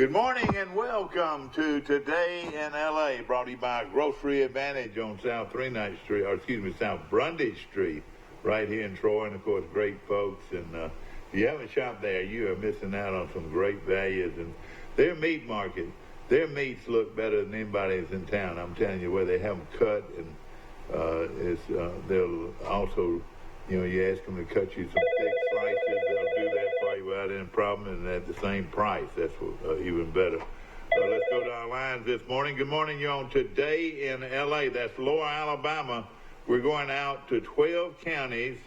Good morning and welcome to Today in L.A., brought to you by Grocery Advantage on South South Brundage Street, right here in Troy. And, of course, great folks. And if you haven't shopped there, you are missing out on some great values. And their meat market, their meats look better than anybody's in town. I'm telling you, where they have them cut. And they'll also, you ask them to cut you some thick slices, they'll do that for you without any problem, and at the same price. That's even better. Let's go to our lines this morning. Good morning. You're on Today in L.A. That's Lower Alabama. We're going out to 12 counties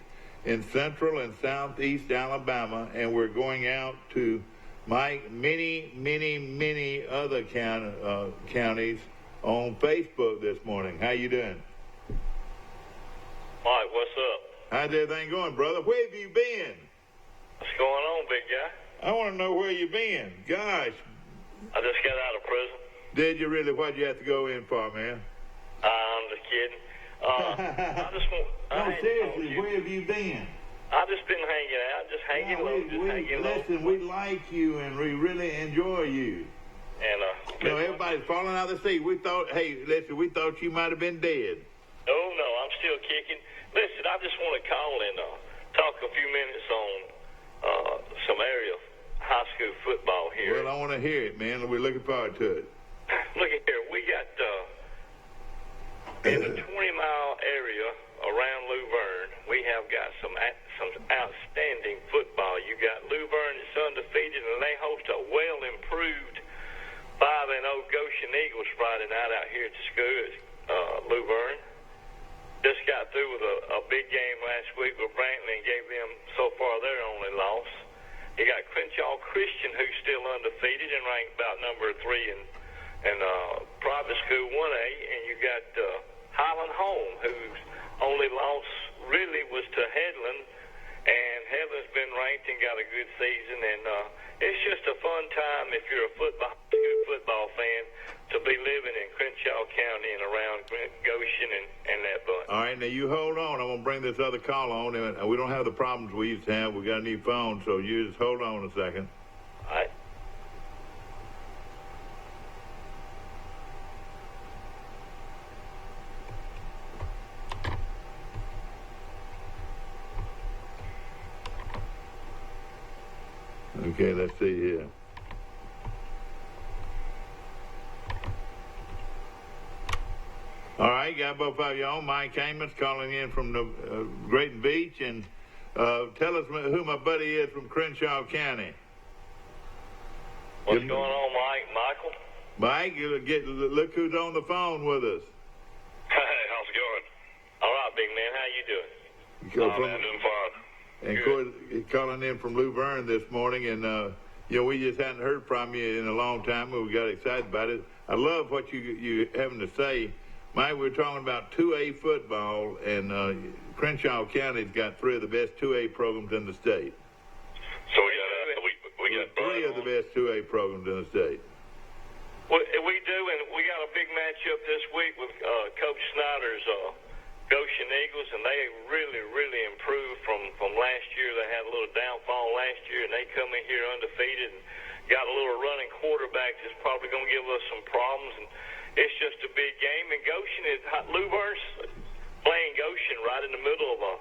in central and southeast Alabama, and we're going out to, Mike, many other counties on Facebook this morning. How you doing? Mike, what's up? How's everything going, brother? Where have you been? What's going on, big guy? I want to know where you been. Gosh. I just got out of prison. Did you really? What'd you have to go in for, man? I'm just kidding. I just want... No, seriously, where have you been? I've just been hanging out, just hanging low. Listen, we like you and we really enjoy you. And, everybody's falling out of the seat. We thought you might have been dead. Oh, no, I'm still kicking. Listen, I just want to call and talk a few minutes on some area high school football here. Well, I want to hear it, man. We're looking forward to it. Look at here. We got in the 20-mile area around Luverne, we have got some outstanding football. You got Luverne that's undefeated, and they host a well-improved 5-0 Goshen Eagles Friday night out here at the school at Luverne. Just got through with a big game last week with Brantley and gave them, so far, their only loss. You got Crenshaw Christian, who's still undefeated and ranked about number 3 in private school 1A. And you got Highland Home, whose only loss really was to Headland. And Headland's been ranked and got a good season. And it's just a fun time if you're a football fan to be living in Crenshaw County and around Goshen and that bunch. All right, now you hold on. I'm going to bring this other call on. And we don't have the problems we used to have. We got a new phone, so you just hold on a second. All right. Okay, let's see here. All right, got both of you on. Mike Amos calling in from the Grayton Beach. And tell us who my buddy is from Crenshaw County. What's going on, Mike? Michael? Mike, look who's on the phone with us. Hey, how's it going? All right, big man. How you doing? Man, doing fine. And of course, he's calling in from Luverne this morning, and we just hadn't heard from you in a long time, and we got excited about it. I love what you having to say, Mike. We're talking about 2A football, and Crenshaw County's got 3 of the best 2A programs in the state. So we got 3 of the best 2A programs in the state. Well, we do, and we got a big matchup this week with Coach Snyder's Goshen Eagles, and they really improved from last year. They had a little downfall last year, and they come in here undefeated and got a little running quarterback that's probably going to give us some problems. And it's just a big game. And Luverne's playing Goshen right in the middle of a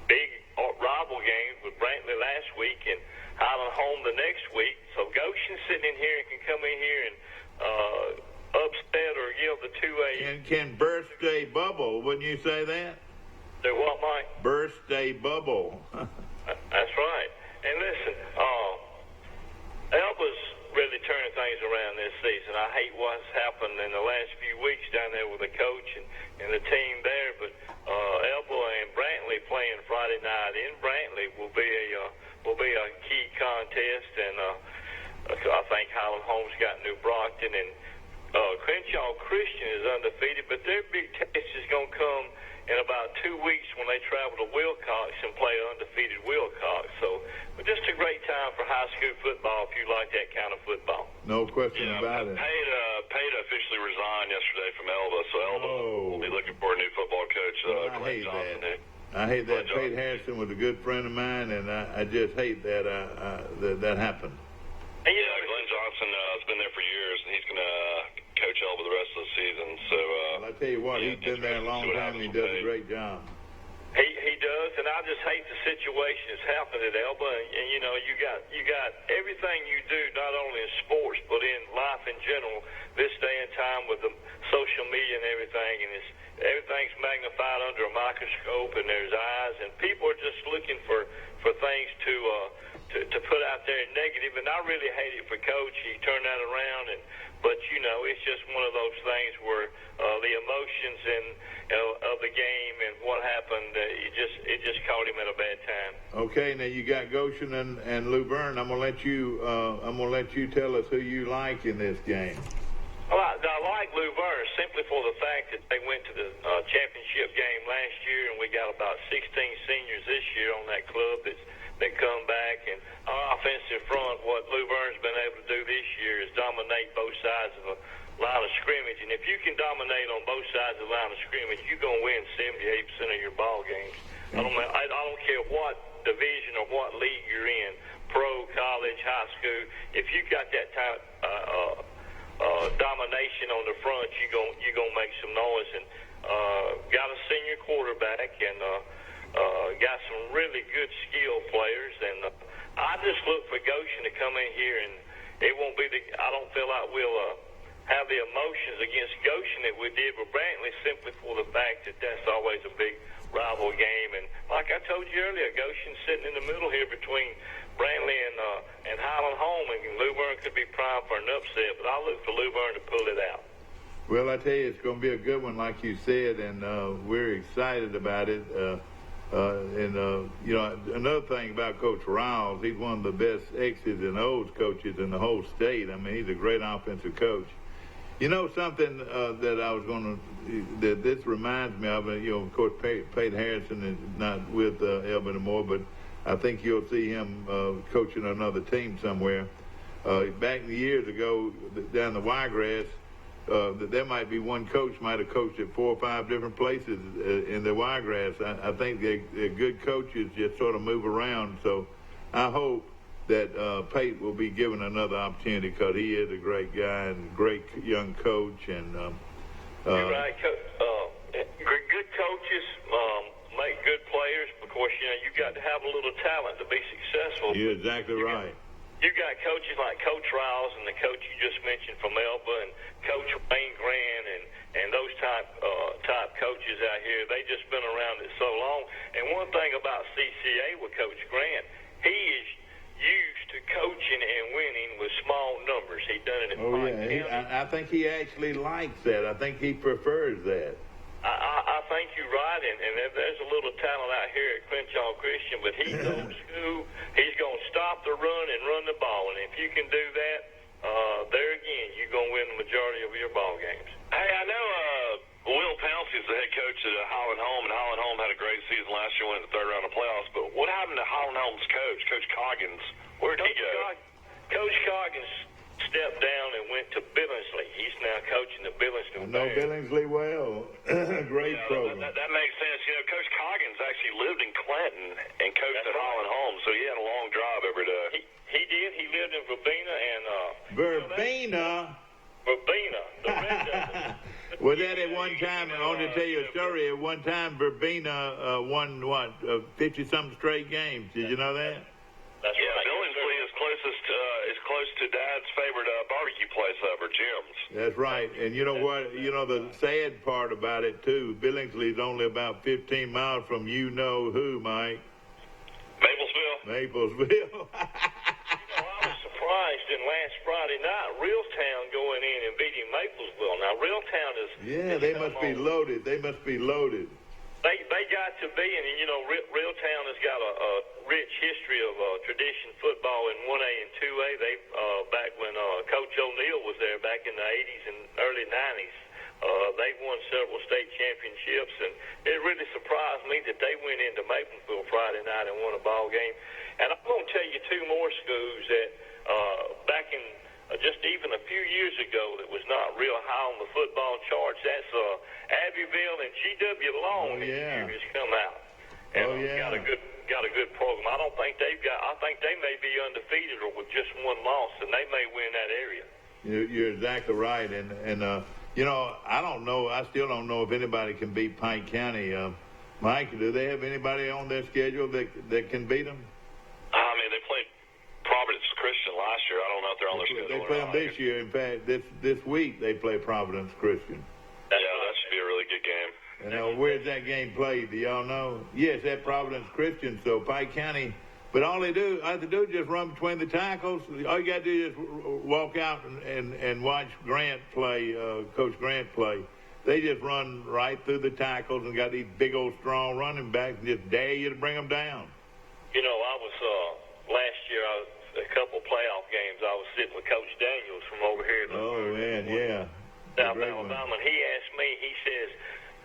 big rival game with Brantley last week and Highland Home the next week. So Goshen's sitting in here and can come in here and upset or give the 2A. And can burst a bubble, wouldn't you say that? Do what, Mike? Burst a bubble. That's right. And listen, Elba's really turning things around this season. I hate what's happened in the last few weeks down there with the coach and the team there, but Elba and Brantley playing Friday night in Brantley will be a key contest, and I think Highland Home's got New Brockton, and Crenshaw Christian is undefeated, but their big test is going to come in about 2 weeks when they travel to Wilcox and play undefeated Wilcox. So, but just a great time for high school football if you like that kind of football. No question about it. Payne officially resigned yesterday from Elba, so Elba will be looking for a new football coach. I hate that. I hate that. Pate Harrison was a good friend of mine, and I just hate that that happened. Yeah, Glenn Johnson Kyle's been there for years, and he's going to coach Elba the rest of the season. So I tell you what, he's been there a long time, and he does a great job. He does, and I just hate the situation that's happened at Elba. And you know, you got everything you do, not only in sports but in life in general. This day and time with the social media and everything, and everything's magnified under a microscope, and there's eyes, and people are just looking for things to put out there negative. And I really hate it for Coach. He turned that around, but you know, it's just one of those things where the emotions and of the game and what happened, it just caught him at a bad time. Okay, now you got Goshen and Luverne. I'm gonna let you tell us who you like in this game. Well, I like Luverne simply for the fact that they went to the championship game last year, and we got about 16 seniors this year on that club that come back. And our offensive front, what Luverne's been able to do this year is dominate both sides of the line of scrimmage. And if you can dominate on both sides of the line of scrimmage, you're going to win 78% of your ball games. I don't care what division or what league you're in, pro, college, high school. If you got that type domination on the front, you're gonna make some noise. And got a senior quarterback, and got some really good skill players. And I just look for Goshen to come in here, and it won't be I don't feel like we'll have the emotions against Goshen that we did with Brantley, simply for the fact that that's always a big rival game. And like I told you earlier, Goshen's sitting in the middle here between Brantley and Highland Home, and Luverne could be primed for an upset, but I look for Luverne to pull it out. Well, I tell you, it's going to be a good one, like you said, and we're excited about it. You know, another thing about Coach Riles, he's one of the best X's and O's coaches in the whole state. I mean, he's a great offensive coach. You know, something that I was going to, that this reminds me of, you know, of course, Peyton Harrison is not with Elba anymore, but I think you'll see him coaching another team somewhere. Back years ago, down the Wiregrass, there might be one coach might have coached at 4 or 5 different places in the Wiregrass. I think they're good coaches, just sort of move around. So I hope that Pate will be given another opportunity, because he is a great guy and great young coach. And you're right. Good coaches make good players, because you know you got to have a little talent to be successful. You're exactly right. You got coaches like Coach Riles and the coach you just mentioned from Elba, and Coach Wayne Grant, and those type coaches out here. They just been around it so long. And one thing about CCA with Coach Grant, he is used to coaching and winning with small numbers. He done it in Pike County. I think he actually likes that. I think he prefers that. I think you're right, and there's a little talent out here at Crenshaw Christian, but he's old school. He's going to stop the run and run the ball, and if you can do that, there again, you're going to win the majority of your ball games. Hey, I know Will Pouncey is the head coach at Highland Home, and Highland Home had a great season last year, went in the third round of playoffs. But what happened to Highland Home's coach, Coach Coggins? Where did he go? Coach Coggins stepped down and went to Billingsley. He's now coaching the Billingsley. I know Billingsley well. Great program. That makes sense. You know, Coach Coggins actually lived in Clinton and coached at Highland Home, so he had a long drive every day. He did. He lived in Verbena and Verbena. Was that at one time? I want to tell you a story. At one time, Verbena won 50-something straight games. Did you know that? That's right. Billingsley is close to Dad's favorite barbecue place ever, Jim's. That's right. And you know what? You know the sad part about it too. Billingsley's only about 15 miles from you know who, Mike? Maplesville. I was surprised in last Friday night, Reeltown going in and beating Maplesville. Now Reeltown is they must be loaded. They must be loaded. They got to be, and you know, Reeltown has got a rich history of tradition football in 1A and 2A. They back when Coach O'Neill was there back in the 80s and early 90s, they won several state championships, and it really surprised me that they went into Maplesville Friday night and won a ball game. And I'm going to tell you 2 more schools that back in just even a few years ago that was not real high on the football charts. That's Abbeville and G.W. Long this year has come out. And got a good program. I think they may be undefeated or with just one loss, and they may win that area. You're exactly right, and I don't know. I still don't know if anybody can beat Pike County. Mike, do they have anybody on their schedule that can beat them? I mean, they played Providence Christian last year. I don't know if they're on their schedule. They play them this year. In fact, this week they play Providence Christian. Yeah, that should be a really good game. And where's that game played? Do y'all know? Yes, at Providence Christian. So Pike County. But all they have to do is just run between the tackles. All you got to do is walk out and watch Grant play, Coach Grant play. They just run right through the tackles and got these big old strong running backs and just dare you to bring them down. You know, I was last year. A couple playoff games. I was sitting with Coach Daniels from over here. South Alabama. And he asked me. He says,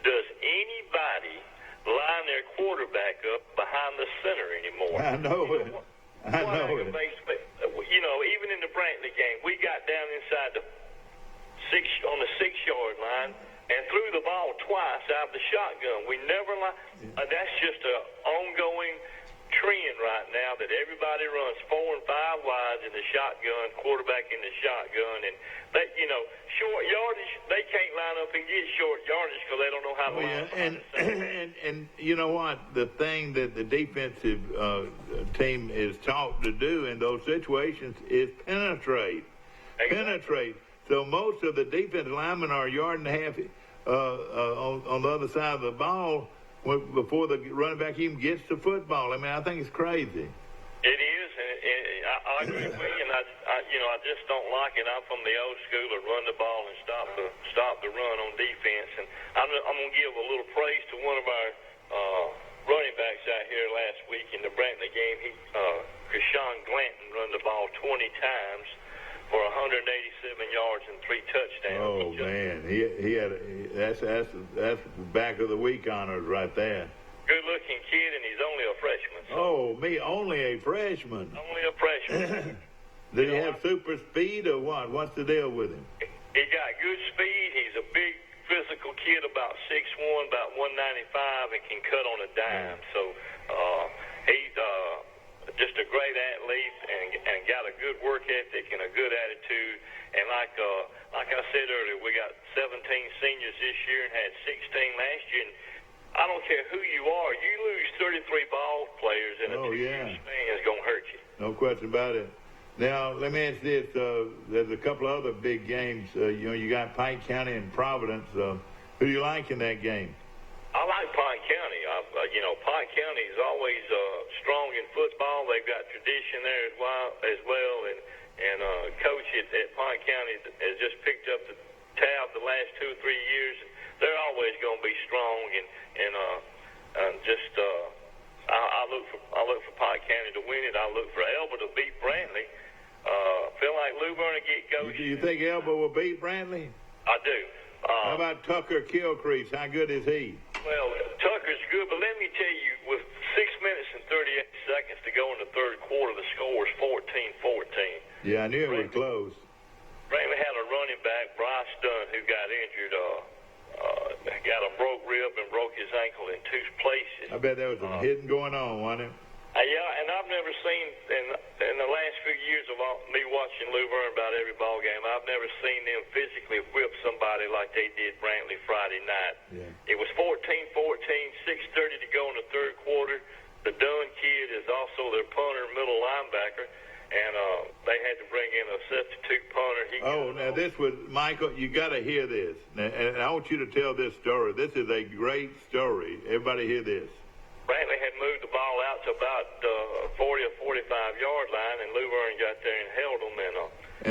"Does anybody line their quarterback up behind the center anymore?" I know it. I know it. You know, even in the Brantley game, we got down inside the 6-yard line and threw the ball twice out of the shotgun. We never that's just an ongoing trend right now that everybody runs 4 and 5 wides in the shotgun, quarterback in the shotgun, and they, short yardage. They can't line up and get short yardage because they don't know how to line up. And you know what? The thing that the defensive team is taught to do in those situations is penetrate. Exactly. Penetrate. So most of the defensive linemen are a yard and a half on the other side of the ball before the running back even gets the football. I mean, I think it's crazy. It is, and I agree with you. And I just don't like it. I'm from the old school of run the ball and stop the run on defense. And I'm going to give a little praise to one of our running backs out here last week in the Brantley game. Krishawn Glanton run the ball 20 times for 187 yards and 3 touchdowns. Oh man, he had that's back of the week honors right there. Good-looking kid, and he's only a freshman. So. Only a freshman. Only a freshman. Did he have super speed or what? What's the deal with him? He got good speed. He's a big physical kid, about 6'1", about 195, and can cut on a dime. So he's just a great athlete and got a good work ethic and a good attitude. And like I said earlier, we got 17 seniors this year and had 16 last year. And I don't care who you are, you lose 33 ball players in a 2-year span, it's going to hurt you. No question about it. Now, let me ask this. There's a couple of other big games. You got Pike County and Providence. Who do you like in that game? I like Pike County. Pike County is always strong in football. They've got tradition there as well. And Coach at Pike County has just picked up the tab the last 2 or 3 years. They're always going to be strong. I look for Pike County to win it. I look for Elba to beat Brantley. Feel like Luverne will get Goshen. Do you think Elba will beat Brantley? I do. How about Tucker Kilcrease? How good is he? Well, Tucker's good, but let me tell you, with 6 minutes and 38 seconds to go in the third quarter, the score is 14-14. Yeah, I knew it was close. Brantley had a running back, Bryce Dunn, who got injured, got a broke rib and broke his ankle in 2 places. I bet there was some hitting going on, wasn't it? Yeah, and I've never seen, in the last few years of me watching Luverne about every ball game, I've never seen them physically whip somebody like they did Brantley Friday night. Yeah. It was 14-14, 6:30 to go in the third quarter. The Dunn kid is also their punter, middle linebacker, and they had to bring in a substitute punter. Now this was, Michael, you got to hear this. And I want you to tell this story. This is a great story. Everybody hear this. Brantley had moved the ball out to about 40 or 45-yard line, and Luverne got there and held them.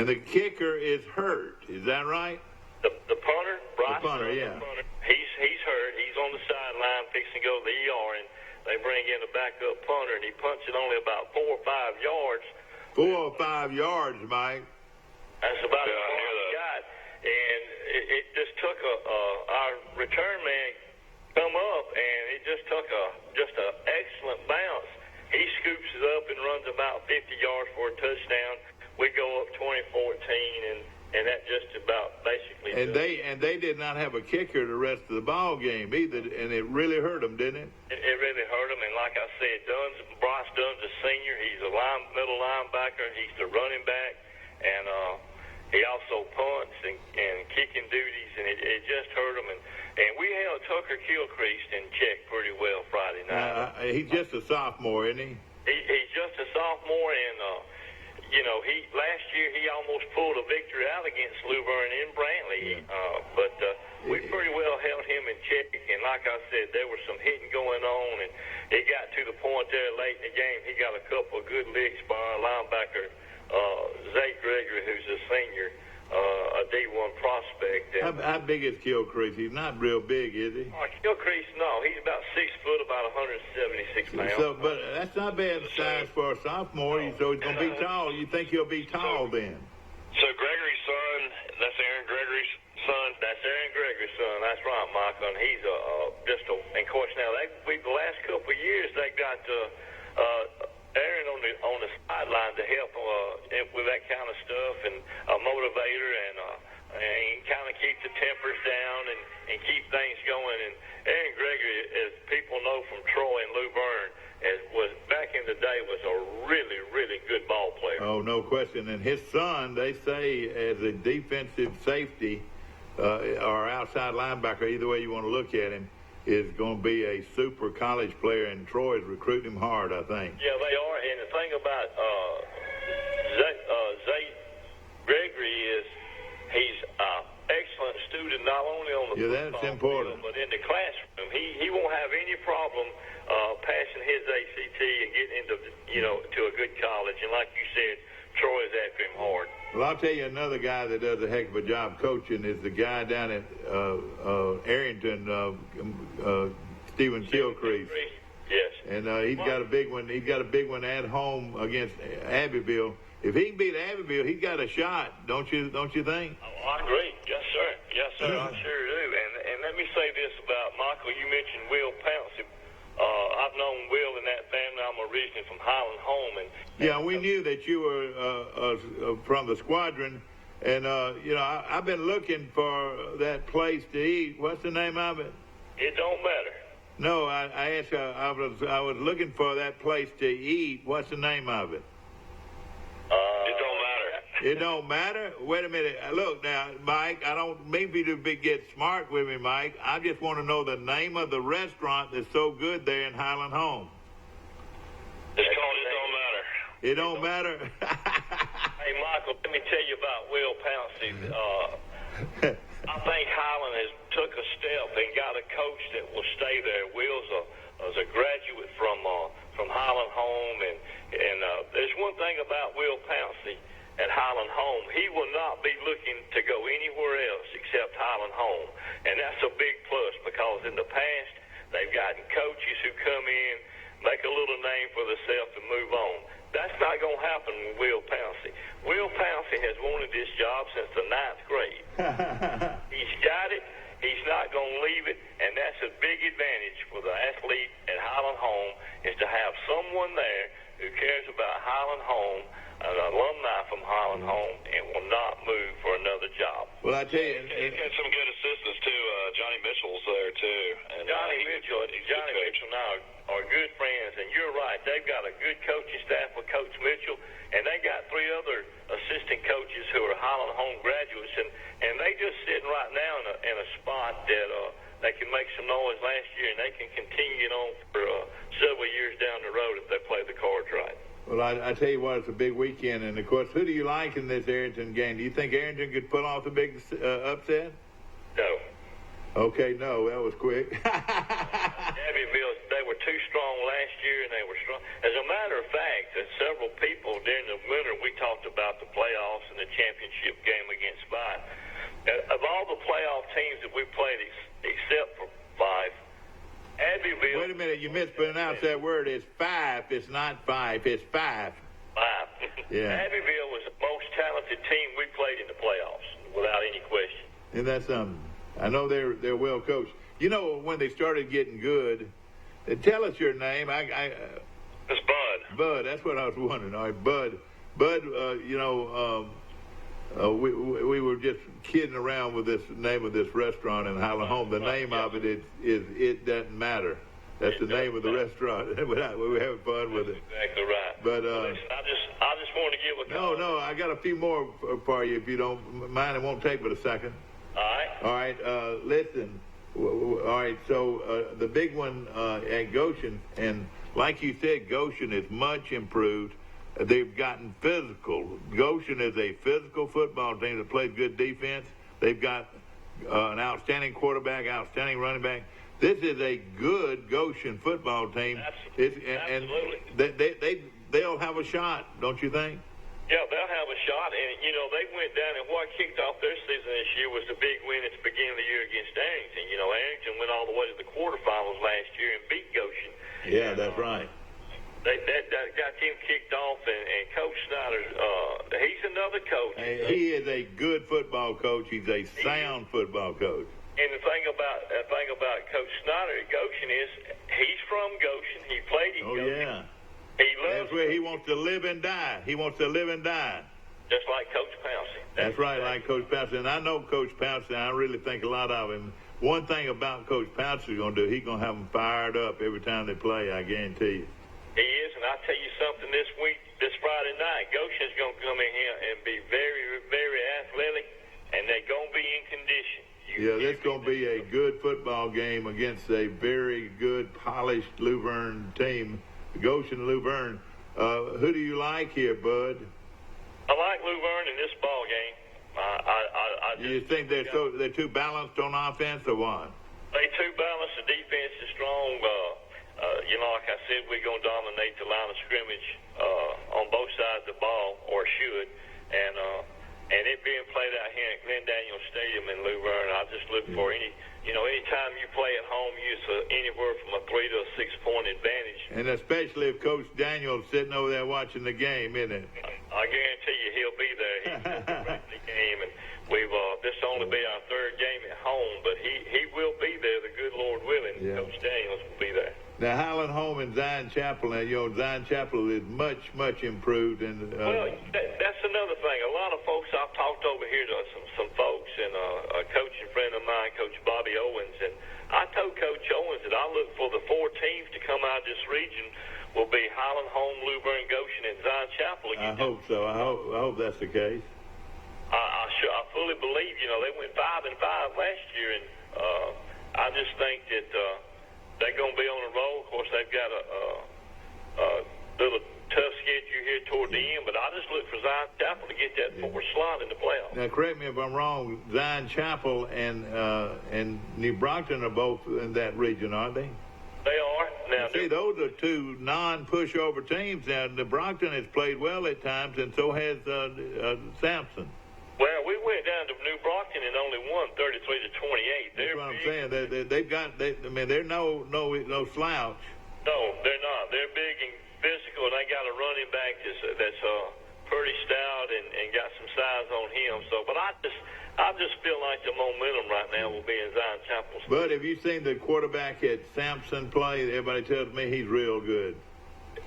And the kicker is hurt. Is that right? The punter, Bryce. The punter, yeah. The punter, he's hurt. He's on the sideline fixing to go to the ER, and they bring in a backup punter, and he punts it only about 4 or 5 yards. 4 or 5 yards, Mike. That's about as far as he got. And it just took our return man come up, and it just took an excellent bounce. He scoops it up and runs about 50 yards for a touchdown. We go up 20-14, and that just about basically. And they did not have a kicker the rest of the ball game either, and it really hurt them, didn't it? It really hurt them, and like I said, Bryce Dunn's a senior. He's a middle linebacker. He's the running back, and He also punts and kicking duties, and it just hurt him. And we held Tucker Gilchrist in check pretty well Friday night. He's just a sophomore, isn't he? He's just a sophomore, and he last year he almost pulled a victory out against Luverne in Brantley, but we pretty well held him in check. And like I said, there was some hitting going on, and it got to the point there late in the game. He got a couple of good licks by our linebacker, Zay Gregory, who's a senior, a D1 prospect. How big is Gilchrist? He's not real big, is he? Gilchrist, no, he's about 6 foot, about 176 pounds. So, but that's not bad size for a sophomore. So he's going to be tall. You think he'll be tall then? So Gregory's son, that's Aaron Gregory's son? That's Aaron Gregory's son. That's right, Michael. And he's just a. And of course, now the last couple of years they got Aaron on the sideline to help with that kind of stuff and a motivator and kind of keep the tempers down and keep things going. And Aaron Gregory, as people know from Troy and Luverne, was back in the day was a really, really good ball player. Oh, no question. And his son, they say, as a defensive safety or outside linebacker, either way you want to look at him, is going to be a super college player, and Troy's recruiting him hard, I think. Yeah, they are. And the thing about Zay Gregory is he's an excellent student, not only on the that's important. field, but in the classroom. He won't have any problem passing his ACT and getting into to a good college. And like you said, Troy is after him hard. Well, I'll tell you another guy that does a heck of a job coaching is the guy down at Arrington, Stephen Gilchrist. Yes. And he's got a big one. He's got a big one at home against Abbeville. If he can beat Abbeville, he's got a shot. Don't you think? Oh, I agree. Yes, sir. Yes, sir. I sure do. And let me say this about Michael. You mentioned Will Pouncey. I've known Will and that family. I'm originally from Highland Home, and we knew that you were from the squadron, and I've been looking for that place to eat. What's the name of it? It don't matter. No, I asked. I was looking for that place to eat. What's the name of it? It don't matter. It don't matter? Wait a minute. Look now, Mike, I don't mean for you to get smart with me, Mike. I just want to know the name of the restaurant that's so good there in Highland Home. It's called It Don't Matter. It don't matter? Hey, Michael, let me tell you about Will Pouncey. I think Highland has took a step and got a coach that will stay there. Will's a graduate from Highland Home, and there's one thing about Will Pouncey at Highland Home. He will not be looking to go anywhere else except Highland Home, and that's a big plus because in the past they've gotten coaches who come in, make a little name for themselves and move on. That's not going to happen with Will Pouncey. Will Pouncey has wanted this job since the 9th grade. He's got it. He's not going to leave it, and that's a big advantage for the athlete at Highland Home is to have someone there who cares about Highland Home, an alumni from Highland Home, and will not move for another job. Well, I tell you, he's got some good assistants too. Johnny Mitchell's there too. And, Johnny Mitchell and I are good friends, and you're right. They've got a good coaching staff with Coach Mitchell, and they got 3 other assistant coaches who are Highland Home graduates, and they just sitting right now in a spot that they can make some noise last year, and they can continue on for several years down the road if they play the cards right. Well, I tell you what, it's a big weekend, and of course, who do you like in this Arrington game? Do you think Arrington could pull off a big upset? No. Okay, no, that was quick. Abbeville, they were too strong last year, and they were strong. As a matter of fact, several people during the winter, we talked about the playoffs and the championship game against Spot. Of all the playoff teams that we played, except for 5, Abbeville. Wait a minute, you mispronounced that word. It's 5. It's not 5. It's 5. 5. Yeah. Abbeville was the most talented team we played in the playoffs, without any question. And that's something. I know they're well coached. You know, when they started getting good, tell us your name. It's Bud. Bud, that's what I was wondering. All right, Bud. Bud, we were just kidding around with this name of this restaurant in Highland Home. The name of it is It Doesn't Matter. That's the name of the restaurant. We're having fun with it. Exactly right. But listen, I just wanted to give a call. no, I got a few more for you if you don't mind. It won't take but a second. All right. Listen. All right, so the big one at Goshen, and like you said, Goshen is much improved. They've gotten physical. Goshen is a physical football team that plays good defense. They've got an outstanding quarterback, outstanding running back. This is a good Goshen football team. Absolutely. They'll have a shot, don't you think? Yeah, they'll have a shot, and they went down, and what kicked off their season this year was the big win at the beginning of the year against Arrington. Arrington went all the way to the quarterfinals last year and beat Goshen. Yeah, that's right. That got him kicked off, and Coach Snyder, he's another coach. He is a good football coach. He's a sound football coach. And the thing about Coach Snyder at Goshen is he's from Goshen. He played in Goshen. Yeah. That's where he wants to live and die. He wants to live and die. Just like Coach Pouncey. That's right, like Coach Pouncey. And I know Coach Pouncey. I really think a lot of him. One thing about Coach Pouncey going to do, he's going to have them fired up every time they play, I guarantee you. He is, and I'll tell you something this Friday night, Goshen's going to come in here and be very, very athletic, and they're going to be in condition. This is going to be a good football game against a very good, polished Luverne team. Goshen Luverne. Who do you like here, Bud? I like Luverne in this ball game. You think they're too balanced on offense or what? They too balanced. The defense is strong. Like I said, we're going to dominate the line of scrimmage on both sides of the ball, or should. And it being played out here at Glen Daniel Stadium in Luverne, I just look for anytime you play at home, use anywhere from a 3 to a 6 point advantage. And especially if Coach Daniel's sitting over there watching the game, isn't it? I guarantee you he'll be there. He's directing the game, and this will only be our third game at home, but he will be there. The good Lord willing, Coach Daniels will be there. Now, Highland Home and Zion Chapel, Zion Chapel is much, much improved. And that's another thing. A lot of folks, I've talked over here to some folks, and a coaching friend of mine, Coach Bobby Owens, and I told Coach Owens that I look for the 4 teams to come out of this region will be Highland Home, Luverne, Goshen, and Zion Chapel again. I hope so. I hope that's the case. I fully believe. They went 5-5 last year, and I just think that they're going to be on a roll. Of course, they've got a little tough schedule here toward the end, but I just look for Zion Chapel to get that 4th slot in the playoffs. Now, correct me if I'm wrong. Zion Chapel and New Brockton are both in that region, aren't they? They are. Now, see, those are 2 non-pushover teams. Now, New Brockton has played well at times, and so has Sampson. Well, we went down to New Brockton and only won 33-28. That's what I'm saying. They're no slouch. No, they're not. They're big and physical, and they got a running back that's pretty stout and got some size on him. So, but I just feel like the momentum right now will be in Zion Chapel's. But have you seen the quarterback at Sampson play? Everybody tells me he's real good.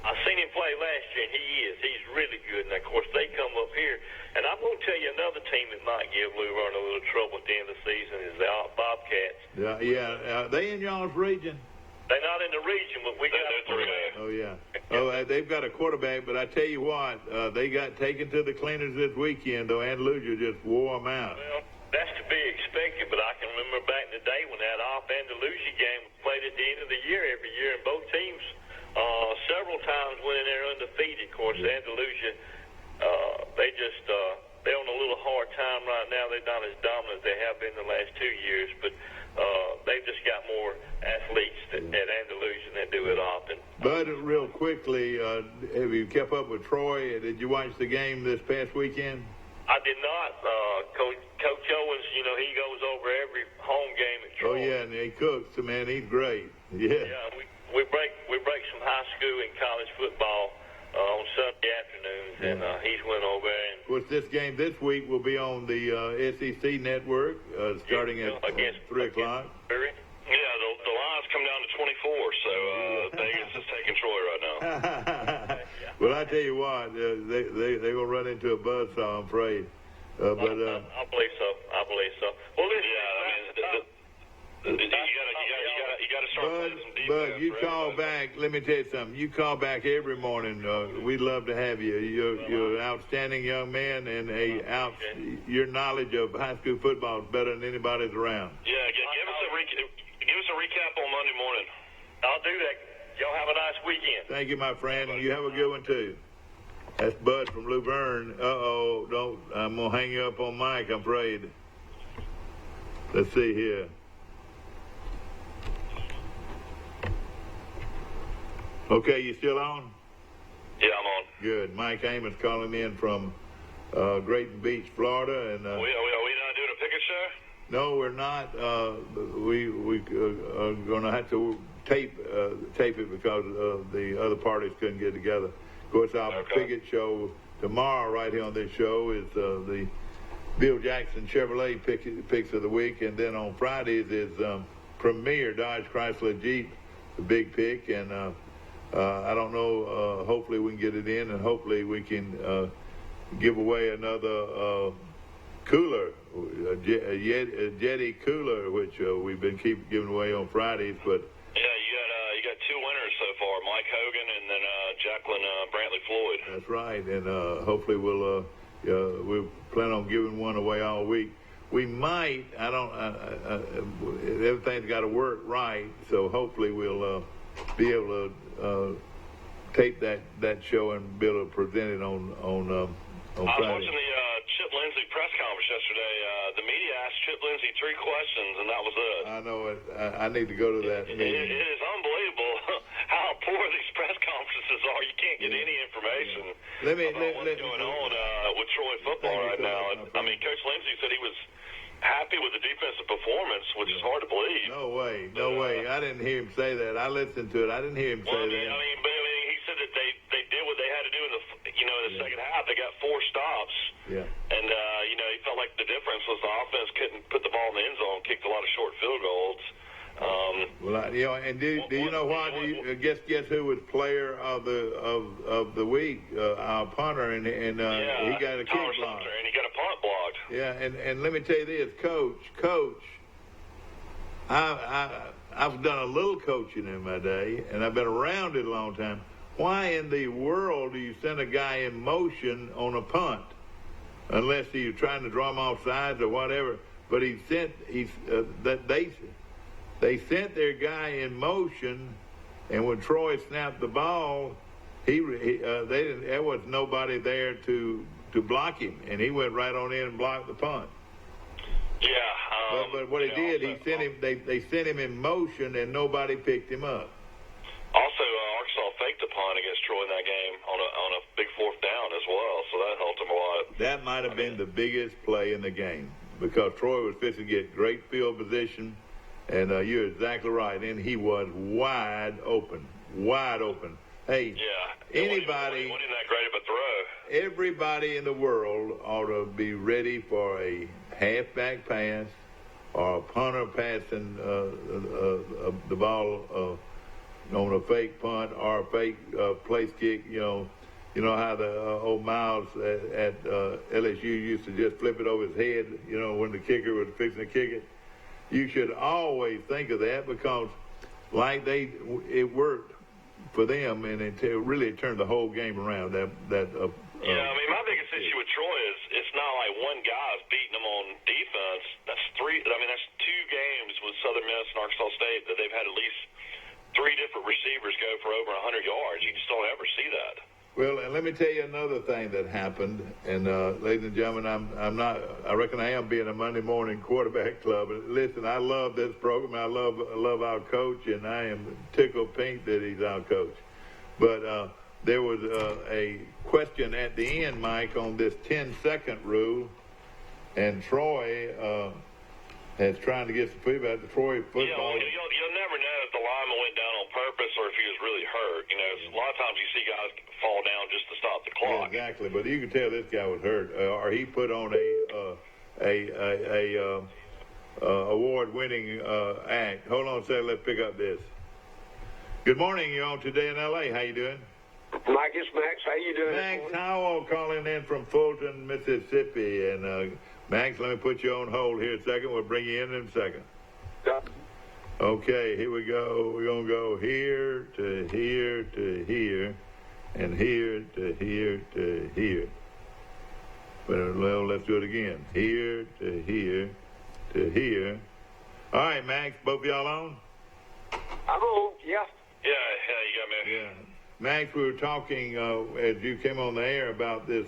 I seen him play last year, and he is. He's really good. And, of course, they come up here. And I'm going to tell you another team that might give Luverne a little trouble at the end of the season is the Bobcats. Yeah. Are they in y'all's region? They're not in the region, but we got a quarterback. Oh, yeah. They've got a quarterback, but I tell you what, they got taken to the cleaners this weekend, though. Andalusia just wore them out. Well, that's to be expected, but I can remember back in the day when that Andalusia game was played at the end of the year every year, and both teams several times went in there undefeated. Of course, Andalusia, they're on a little hard time right now. They're not as dominant as they have been the last 2 years, but they've just got more athletes at Andalusia than they do at Austin. Bud, real quickly, have you kept up with Troy? Did you watch the game this past weekend? I did not. Coach Owens, he goes over every home game at Troy. Oh, yeah, and he cooks, man. He's great. Yeah. Yeah, we break some high school and college football on Sunday afternoons, and he's went over there. And, of course, this game this week will be on the SEC network starting at 3 o'clock. Yeah, the lines come down to 24, so Vegas is taking Troy right now. Well, I tell you what, they're going to run into a buzzsaw, I'm afraid. I believe so. Well, listen, you got to start playing some Bud, you call back. Let me tell you something. You call back every morning. We'd love to have you. You're an outstanding young man, and your knowledge of high school football is better than anybody's around. Yeah, give us a recap on Monday morning. I'll do that. Y'all have a nice weekend. Thank you, my friend, and you have a good one too. That's Bud from Luverne. I'm gonna hang you up on Mike, I'm afraid. Let's see here. Okay, you still on? Yeah, I'm on. Good. Mike Amos calling in from Grayton Beach, Florida, and Are we not doing a picket show? no, we're not. We are going to have to tape it because the other parties couldn't get together. Of course, our picket show tomorrow, right here on this show, is the Bill Jackson Chevrolet picks of the week, and then on Fridays is Premier Dodge Chrysler Jeep, the big pick, and I don't know. Hopefully we can get it in, and hopefully we can give away another cooler, a Yeti cooler, which we've been giving away on Fridays. But yeah, you got two winners so far: Mike Hogan and then Jacqueline Brantley Floyd. That's right, and hopefully we'll plan on giving one away all week. We might. Everything's got to work right, so hopefully we'll be able to tape that show and be able to present it on I was Friday. watching the Chip Lindsey press conference yesterday. The media asked Chip Lindsey 3 questions, and that was it. I know it. I need to go to that meeting. It is unbelievable how poor these press conferences are. You can't get any information about what's going on with Troy football right now. I mean, Coach Lindsey said he was happy with the defensive performance, which is hard to believe. No way. I didn't hear him say that. I listened to it. I didn't hear him say that. He said that they did what they had to do in the second half. They got 4 stops. Yeah. And he felt like the difference was the offense couldn't put the ball in the end zone, kicked a lot of short field goals. And do you know why? Guess who was player of the week? Our punter, and he got a kick block. And he got a punt blocked. Yeah, and let me tell you this, Coach. I've done a little coaching in my day, and I've been around it a long time. Why in the world do you send a guy in motion on a punt, unless you're trying to draw him off sides or whatever? But they sent their guy in motion, and when Troy snapped the ball, there was nobody there to block him, and he went right on in and blocked the punt. Yeah. But what he did, they sent him in motion, and nobody picked him up. Also, Arkansas faked a punt against Troy in that game on a big 4th down as well, so that helped him a lot. That might have been the biggest play in the game, because Troy was fixing to get great field position, and you're exactly right, and he was wide open. Hey, anybody wasn't that great of a throw. Everybody in the world ought to be ready for a halfback pass or a punter passing the ball on a fake punt or a fake place kick. You know how the old Miles at LSU used to just flip it over his head, when the kicker was fixing to kick it. You should always think of that, because it worked for them, and it really turned the whole game around. My biggest issue with Troy is it's not like one guy's beating them on defense. That's 2 games with Southern Miss and Arkansas State that they've had at least 3 different receivers go for over 100 yards. You just don't ever see that. Well, and let me tell you another thing that happened. And ladies and gentlemen, I reckon I am being a Monday morning quarterback club. Listen, I love this program. I love our coach, and I am tickled pink that he's our coach. But there was a question at the end, Mike, on this 10-second rule, and Troy is trying to get some feedback. The Troy football. You'll never know if the lineman went down on purpose or if he was really hurt. A lot of times you see guys fall down just to stop the clock. Yeah, exactly, but you can tell this guy was hurt, or he put on a award-winning act. Hold on a second. Let's pick up this. Good morning. You're on Today in L.A. How you doing? Mike, it's Max. How you doing? Max Howell calling in from Fulton, Mississippi. And Max, let me put you on hold here a second. We'll bring you in a second. Okay, here we go. We're going to go here to here to here, and here to here to here. Well, let's do it again. Here to here to here. All right, Max, both of y'all on? I'm on, yeah. Yeah, you got me. Yeah. Max, we were talking as you came on the air about this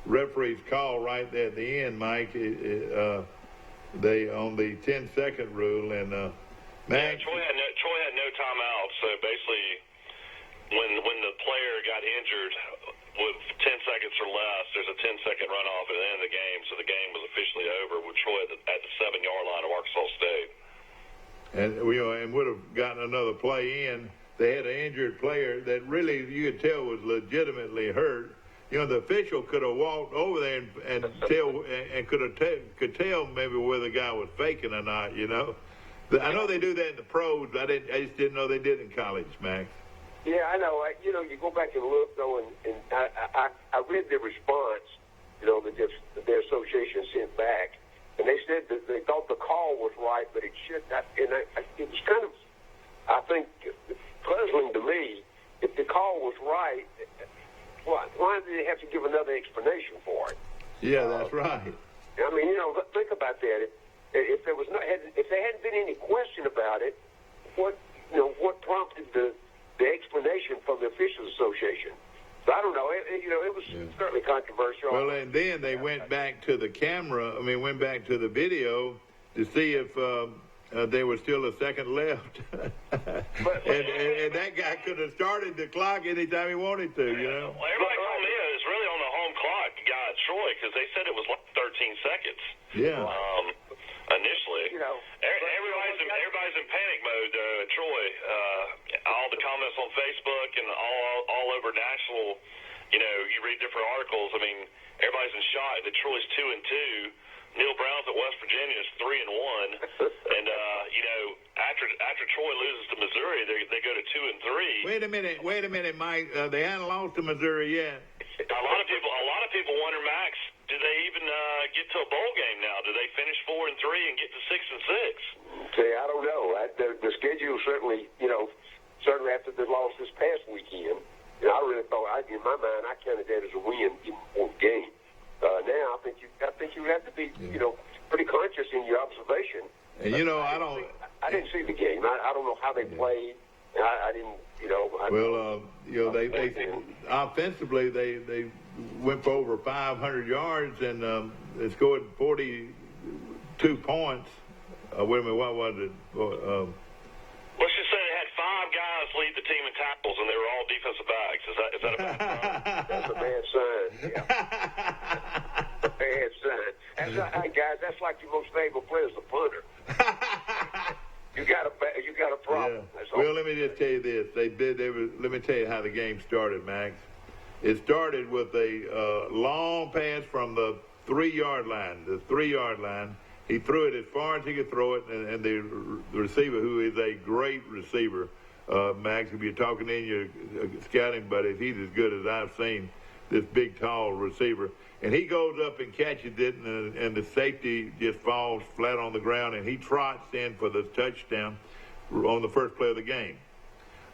referee's call right there at the end, Mike. They on the 10-second rule, and Max. Yeah, Troy had no timeout. So basically, when the player got injured with 10 seconds or less, there's a 10-second runoff at the end of the game. So the game was officially over with Troy at the 7-yard line of Arkansas State. And and would have gotten another play in. They had an injured player that really you could tell was legitimately hurt. The official could have walked over there and could tell maybe whether the guy was faking or not. I know they do that in the pros. I just didn't know they did in college, Max. Yeah, I know. You go back and look, though, and I read their response, that their association sent back. And they said that they thought the call was right, but it should not. And it was kind of, I think, puzzling to me. If the call was right, why did they have to give another explanation for it? Yeah, that's right. I mean, think about that. If there was if there hadn't been any question about it, what prompted the explanation from the officials association? So I don't know. It was certainly controversial. Well, and then they went back to the camera. Went back to the video to see if there was still a second left. and that guy could have started the clock anytime he wanted to. Well, everybody told me it was really on the home clock, the guy at Troy, because they said it was like 13 seconds. Yeah. Initially, everybody's in panic mode. Troy, all the comments on Facebook and all over national, you read different articles. I mean, everybody's in shock that Troy's 2-2. Neil Brown's at West Virginia is 3-1, and after Troy loses to Missouri, they go to 2-3. Wait a minute, Mike. They hadn't lost to Missouri yet. A lot of people wonder, Max, do they even get to a bowl game now? Do they finish 4-3 and get to 6-6? See, I don't know. The schedule certainly after the loss this past weekend, I really thought, in my mind, I counted that as a win in one game. Now I think you have to be, pretty conscious in your observation. And I didn't see the game. I don't know how they played. I didn't, they offensively they went for over 500 yards and they scored 42 points. Wait a minute, what was it? Let's just say they had 5 guys lead the team in tackles, and they were all defensive backs. Is that a bad sign? That's a bad sign. Yeah. Bad sign. Hey guys, that's like your most valuable player is the punter. You got a problem. Yeah. Well, let me just tell you this. Let me tell you how the game started, Max. It started with a long pass from the 3-yard line. The 3-yard line. He threw it as far as he could throw it, and the receiver, who is a great receiver, Max, if you're talking in your scouting buddies, he's as good as I've seen, this big, tall receiver. And he goes up and catches it, and the safety just falls flat on the ground, and he trots in for the touchdown on the first play of the game.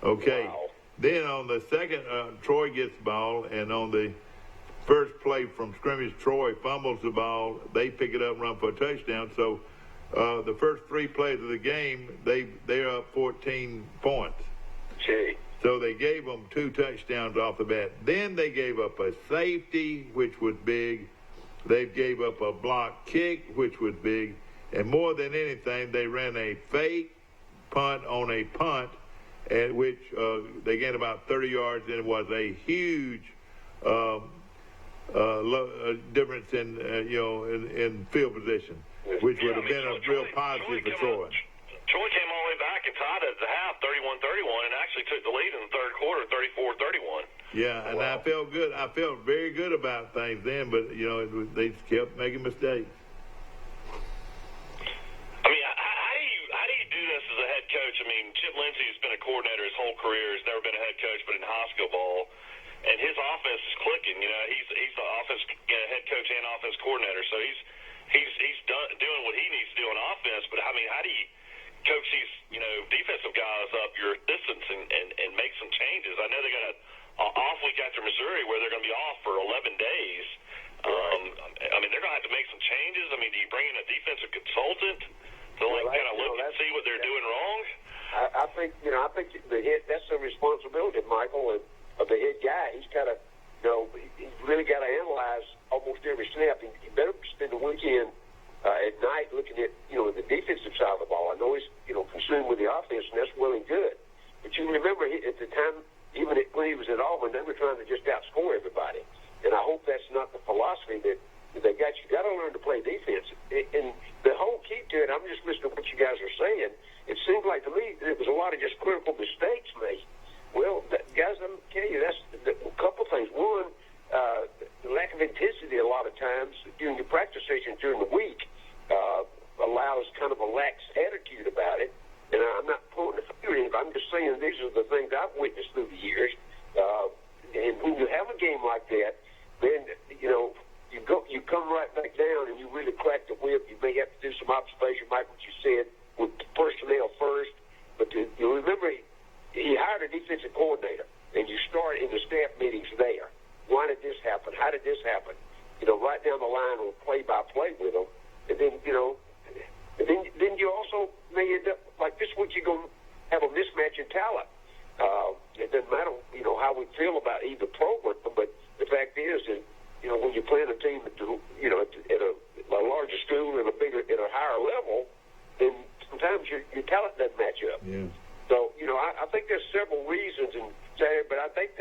Okay. Wow. Then on the second, Troy gets the ball, and on the first play from scrimmage, Troy fumbles the ball. They pick it up and run for a touchdown. So the first 3 plays of the game, they're up 14 points. Gee. So they gave them 2 touchdowns off the bat. Then they gave up a safety, which was big. They gave up a block kick, which was big. And more than anything, they ran a fake punt on a punt, at which they gained about 30 yards, and it was a huge difference in field position, which would have been a real positive for Troy. Troy came all the way back and tied it at the half, 31-31, and actually took the lead in the third quarter, 34-31. Yeah, and I felt good. I felt very good about things then, but they kept making mistakes. I mean, how do you do this as a head coach? I mean, Chip Lindsey has been a coordinator his whole career. He's never been a head coach, but in high school ball. And his offense is clicking. He's the offense head coach and offense coordinator, so he's doing what he needs to do on offense. But I mean, how do you coach these defensive guys up your distance and make some changes. I know they got an off week after Missouri where they're going to be off for 11 days. I mean, they're going to have to make some changes. I mean, do you bring in a defensive consultant to kind of look and see what they're doing wrong? I think the that's the responsibility of Michael and of the head guy. He's got to, he's really got to analyze almost every snap. He better spend the weekend at night looking at, the defensive side of the ball. I know he's, consumed with the offense, and that's well and good. But you remember at the time, even when he was at Auburn, they were trying to just outscore everybody. And I hope that's not the philosophy that they got. You got to learn to play defense. And the whole key to it, I'm just listening to what you guys are saying. It seems like to me there was a lot of just critical mistakes made. Well, guys, I'm telling you, that's a couple things. One, the lack of intensity a lot of times during your practice session during the week allows kind of a lax attitude about it. And I'm not pointing a finger, I'm just saying these are the things I've witnessed through the years. And when you have a game like that, then, you come right back down and you really crack the whip. You may have to do some observation, like what you said, with personnel first. But you remember, he hired a defensive coordinator, and you start in the staff meetings there. Why did this happen? How did this happen? Right down the line on play-by-play with them. And then, then you also may end up, like this week, you're going to have a mismatch in talent. It doesn't matter, how we feel about either program, but the fact is that, when you're playing a team at a larger school and at a higher level, then sometimes your talent doesn't match up. Yeah. So, I think there's several reasons, but I think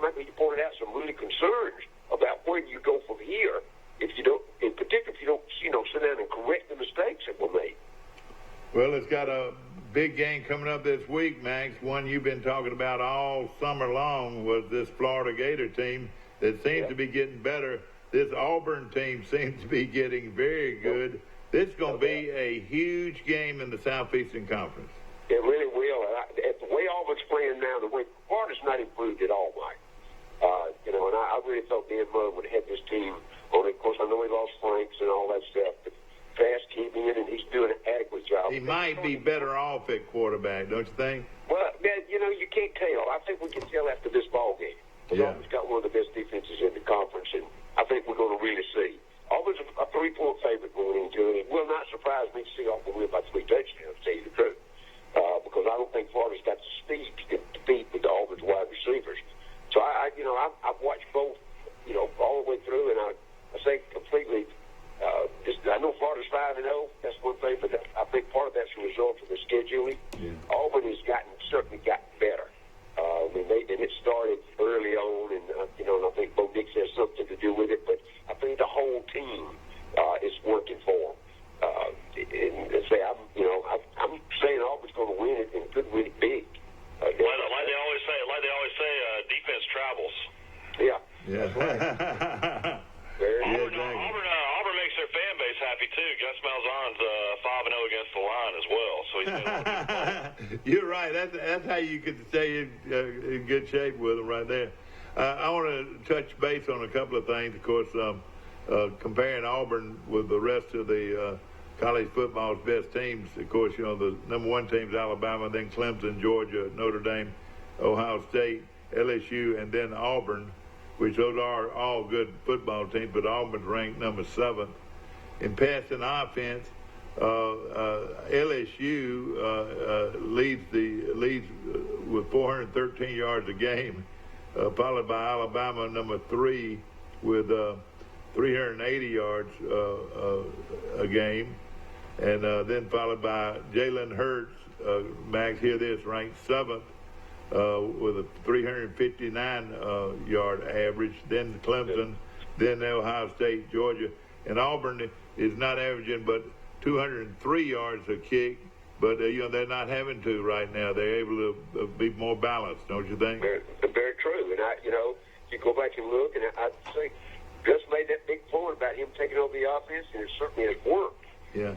Michael, you pointed out some really concerns about where you go from here if you don't, in particular, if you don't, sit down and correct the mistakes that were made. Well, it's got a big game coming up this week, Max. One you've been talking about all summer long was this Florida Gator team that seems to be getting better. This Auburn team seems to be getting very good. This is going to be a huge game in the Southeastern Conference. It really will. The way Auburn's playing now, the way Florida's not improved at all, Mike. And I really thought Dan Mudd would have this team on it. Of course, I know he lost Franks and all that stuff, but Fast came in, and he's doing an adequate job. He might be better off at quarterback, don't you think? Well, you can't tell. I think we can tell after this ball game. Auburn's got one of the best defenses in the conference, and I think we're going to really see. Auburn's a 3-point favorite going into it. It will not surprise me to see Auburn win by 3 touchdowns, to tell you the truth, because I don't think Florida's got the speed to compete with the Auburn's wide receivers. So I've watched both, all the way through, and I say completely. I know Florida's 5-0. That's one thing, but I think part of that's a result of the scheduling. Yeah. Auburn has certainly gotten better. And it started early on, and I think Bo Nix has something to do with it. But I think the whole team is working for them. And say I'm saying Auburn's going to win it and could win it big. Like they always say, defense travels. Yeah. Yeah. Right. Auburn makes their fan base happy too. Gus Malzahn's 5-0 against the line as well, so he's been You're right. That's how you could stay in good shape with them right there. I want to touch base on a couple of things. Of course, comparing Auburn with the rest of the college football's best teams. Of course, the number one team's Alabama, then Clemson, Georgia, Notre Dame, Ohio State, LSU, and then Auburn, which those are all good football teams, but Auburn's ranked number 7. In passing offense, LSU leads with 413 yards a game, followed by Alabama, number 3, with 380 yards a game, and then followed by Jalen Hurts, Max, hear this, ranked 7th. With a 359 yard average, then Clemson, then Ohio State, Georgia, and Auburn is not averaging but 203 yards a kick, but they're not having to right now. They're able to be more balanced, don't you think? Very true. And you go back and look, and I think Gus made that big point about him taking over the offense, and it certainly has worked. Yeah.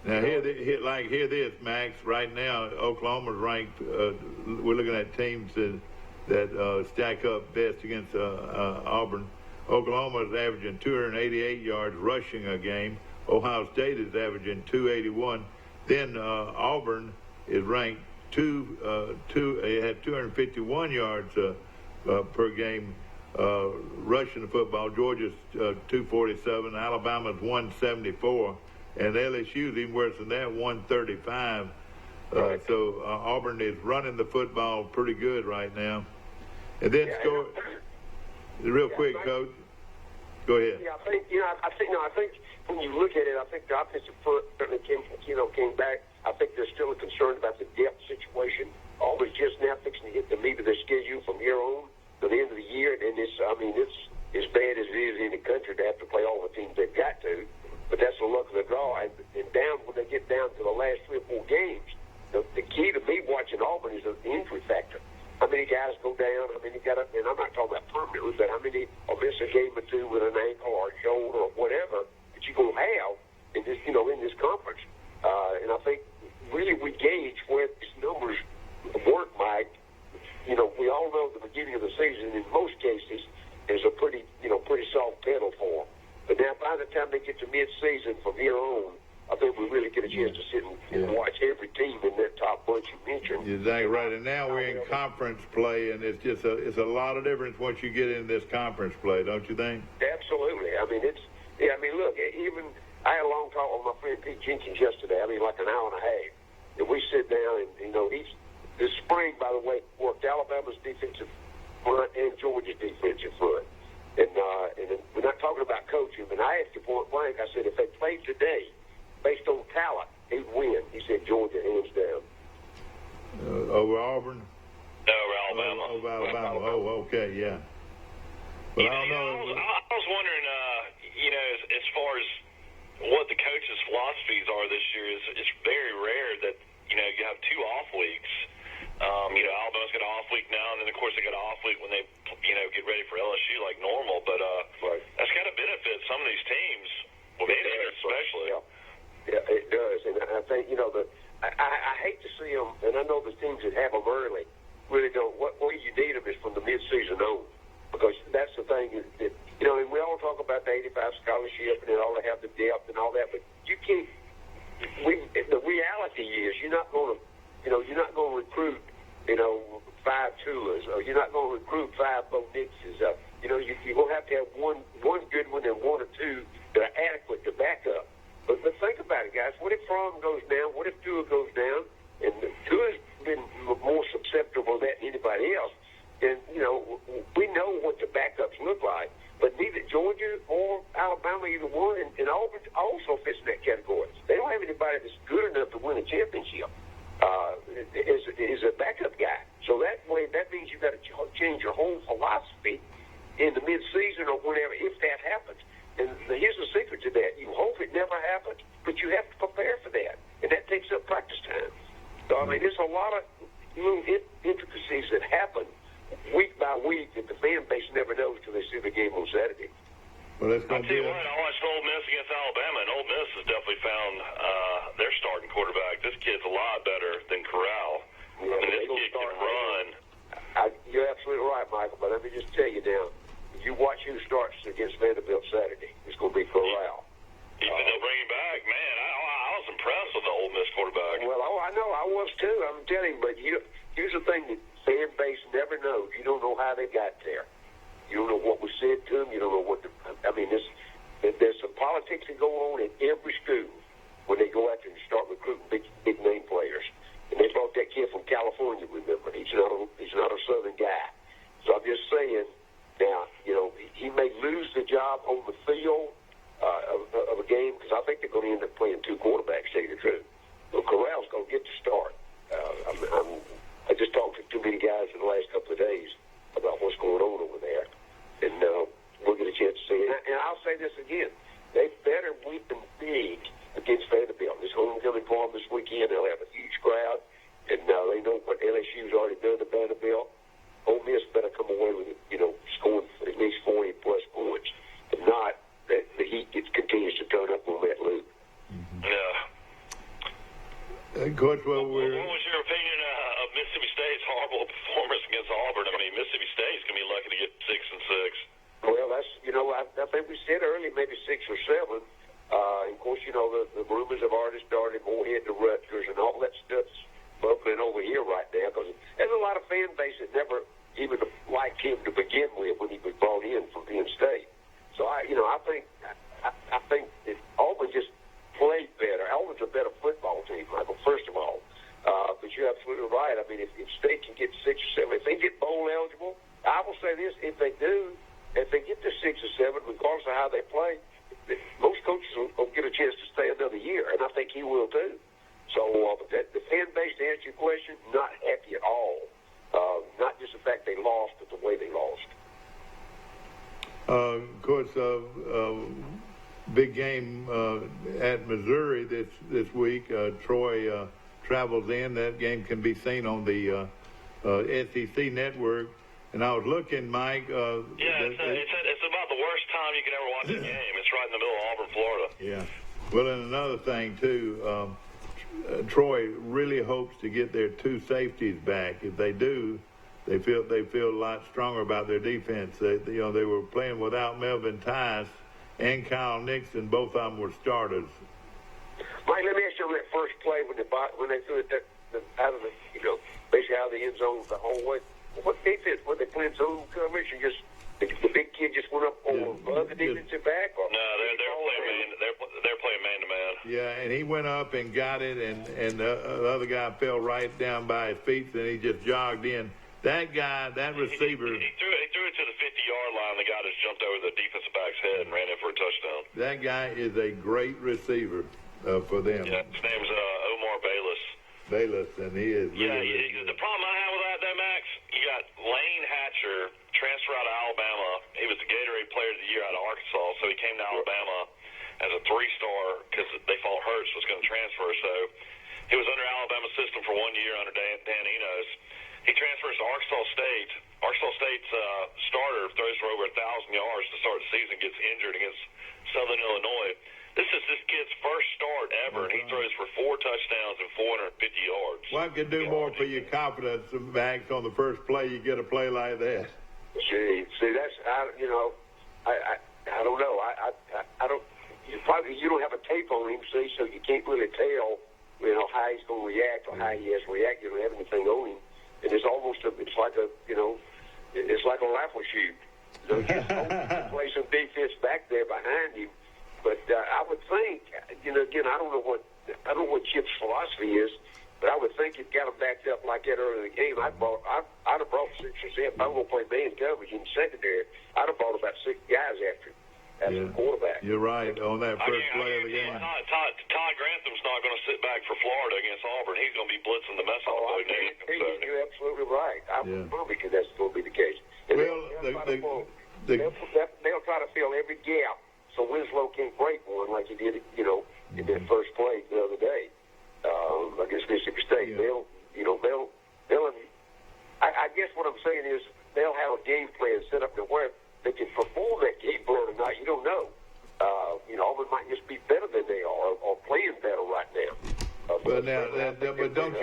Now hear this, Max. Right now, Oklahoma's ranked. We're looking at teams that stack up best against Auburn. Oklahoma is averaging 288 yards rushing a game. Ohio State is averaging 281. Then Auburn is ranked it had 251 yards per game rushing the football. Georgia's 247, Alabama's 174, and LSU's even worse than that, 135. So Auburn is running the football pretty good right now. And then real quick, Coach. Go ahead. Yeah, I think when you look at it, I think the offensive front certainly came back. I think they're still concerned about the depth situation. Auburn's just now fixing to hit the meat of their schedule from here on to the end of the year, and it's as bad as it is in the country to have to play all the teams they've got to. But that's the luck of the draw. And down when they get down to the last 3 or 4 games, the key to me watching Auburn is the injury factor. How many guys go down? How many got up? And I'm not talking about permanently, but how many will miss a game or two with an ankle or a shoulder or whatever that you're going to have in this, in this conference. And I think really we gauge where these numbers work, Mike. We all know the beginning of the season in most cases is a pretty soft pedal for them. But now by the time they get to mid-season from here on, I think we really get a chance to sit and watch every team in that top bunch you mentioned. Exactly right. And now we're in conference play, and it's just it's a lot of difference once you get in this conference play, don't you think? Absolutely. I mean, look, even I had a long talk with my friend Pete Jenkins yesterday. Like an hour and a half. And we sit down, and he's this spring, by the way, worked Alabama's defensive front and Georgia's defensive front. And we're not talking about coaching, but I asked you point blank. I said if they played today, based on talent, he'd win. He said Georgia, hands down. Over Auburn? No, over Alabama. Over Alabama. Oh, okay, yeah. But I don't know. I was wondering, as far as what the coaches' philosophies are this year, it's very rare that, you have 2 off weeks. Alabama's got an off week now, and then, of course, they got an off week when they, get ready for LSU like normal. But that's got to benefit some of these teams, well, especially. Yeah, it does. And I think, I hate to see them, and I know the teams that have them early really don't. Where you need them is from the midseason on. Because that's the thing that, and we all talk about the 85 scholarship and all they have the depth and all that, but you can't. The reality is you're not going to recruit, 5 Tulas, or you're not going to recruit 5 Bo Nixes. You're going to have one good one and 1 or 2 that are adequate to back up. But think about it, guys. What if Fromm goes down? What if Tua goes down? And Tua's been more susceptible to that than anybody else. And, we know what the backups look like, but neither Georgia or Alabama, either one, and Auburn also fits in that category. They don't have anybody that's good enough to win a championship is a backup guy. So that means you've got to change your whole philosophy in the midseason or whenever, if that happens. And here's the secret to that. You hope it never happens, but you have to prepare for that. And that takes up practice time. So, there's a lot of little intricacies that happen week by week that the fan base never knows till they see the game on Saturday. Well, that's I'll tell you what, I watched Ole Miss against Alabama, and Ole Miss has definitely found their starting quarterback. This kid's a lot better than Corral. Yeah, this kid can run. You're absolutely right, Michael, but let me just tell you now, if you watch who starts against Vanderbilt Saturday, it's going to be Corral. They'll bring him back. Man, I was impressed with the Ole Miss quarterback. Well, I know, I was too, I'm telling you, but here's the thing that fan base never knows. You don't know how they got there. You don't know what was said to them. You don't know what there's some politics that go on in every school when they go out there and start recruiting big name players. And they brought that kid from California, remember. He's not a Southern guy. So I'm just saying, now, he may lose the job on the field of a game, because I think they're going to end up playing 2 quarterbacks, to tell you the truth. So Corral's going to get the start. I just talked to too many guys in the last couple of days about what's going on over there. And we'll get a chance to see it. And I'll say this again. They better win big against Vanderbilt. This homecoming for them this weekend. They'll have a huge crowd. And they know what LSU's already done to Vanderbilt. Ole Miss better come away with it, scoring at least 40-plus points. If not, the heat continues to turn up on that loop. Mm-hmm. Yeah. Coach, what was your opinion of Mississippi State's horrible performance against Auburn? Mississippi State's going to be lucky to get 6-6. Well, that's, I think we said early maybe 6 or 7. Of course, the rumors have already started, more head to Rutgers and all that stuff's better football team, Michael, first of all. But you're absolutely right. I mean, if State can get 6 or 7, if they get bowl eligible, I will say this, if they get to 6 or 7, regardless of how they play, most coaches will get a chance to stay another year, and I think he will too. So the fan base, to answer your question, not happy at all. Not just the fact they lost, but the way they lost. Of course, big game at Missouri this week. Troy travels in. That game can be seen on the SEC network. And I was looking, Mike. It's about the worst time you can ever watch a game. It's right in the middle of Auburn, Florida. Yeah. Well, and another thing too, Troy really hopes to get their 2 safeties back. If they do, they feel a lot stronger about their defense. They were playing without Melvin Tice and Kyle Nixon. Both of them were starters. Mike, let me ask you on that first play when they threw it out of the, basically out of the end zone the whole way. What defense? Were they playing zone coverage and just the big kid just went up over the defensive back? Or no, they're playing man to man. Yeah, and he went up and got it, and the other guy fell right down by his feet, and he just jogged in. That guy, that receiver. He threw it to the 50-yard line. The guy just jumped over the defensive back's head and ran in for a touchdown. That guy is a great receiver for them. Yeah, his name's Omar Bayless, and he is. The problem I have with that, Max, you got Lane Hatcher, transfer out of Alabama. He was the Gatorade Player of the Year out of Arkansas, so he came to Alabama as a 3-star because they thought Hurts was going to transfer. So he was under Alabama's system for 1 year under Dan Enos. He transfers to Arkansas State. Arkansas State's starter throws for over 1,000 yards to start the season, gets injured against Southern Illinois. This is this kid's first start ever, and he throws for 4 touchdowns and 450 yards. What can do more for your confidence, Max, on the first play you get a play like that? See, that's I don't know. I don't. You don't have a tape on him, see, so you can't really tell, how he's going to react or how he has reacted. You don't have anything on him, and it's almost it's like a rifle shoot. Just play some defense back there behind him. But I would think, again, I don't know what Chip's philosophy is, but I would think if got him backed up like that early in the game, I'd have brought 6 or 7. If I'm going to play man coverage in the secondary, I'd have brought about 6 guys after him as a quarterback. You're right on that first play of the game. Todd Grantham's not going to sit back for Florida against Auburn. He's going to be blitzing the mess out of them. You're absolutely right. I'm probably because that's going to be the case. And they'll try to fill every gap so Winslow can't break one like he did, in that first play the other day against Mississippi State. Yeah. I guess what I'm saying is they'll have a game plan set up to where they can perform that game plan or not. You don't know. Auburn might just be better than they are or playing better right now. But don't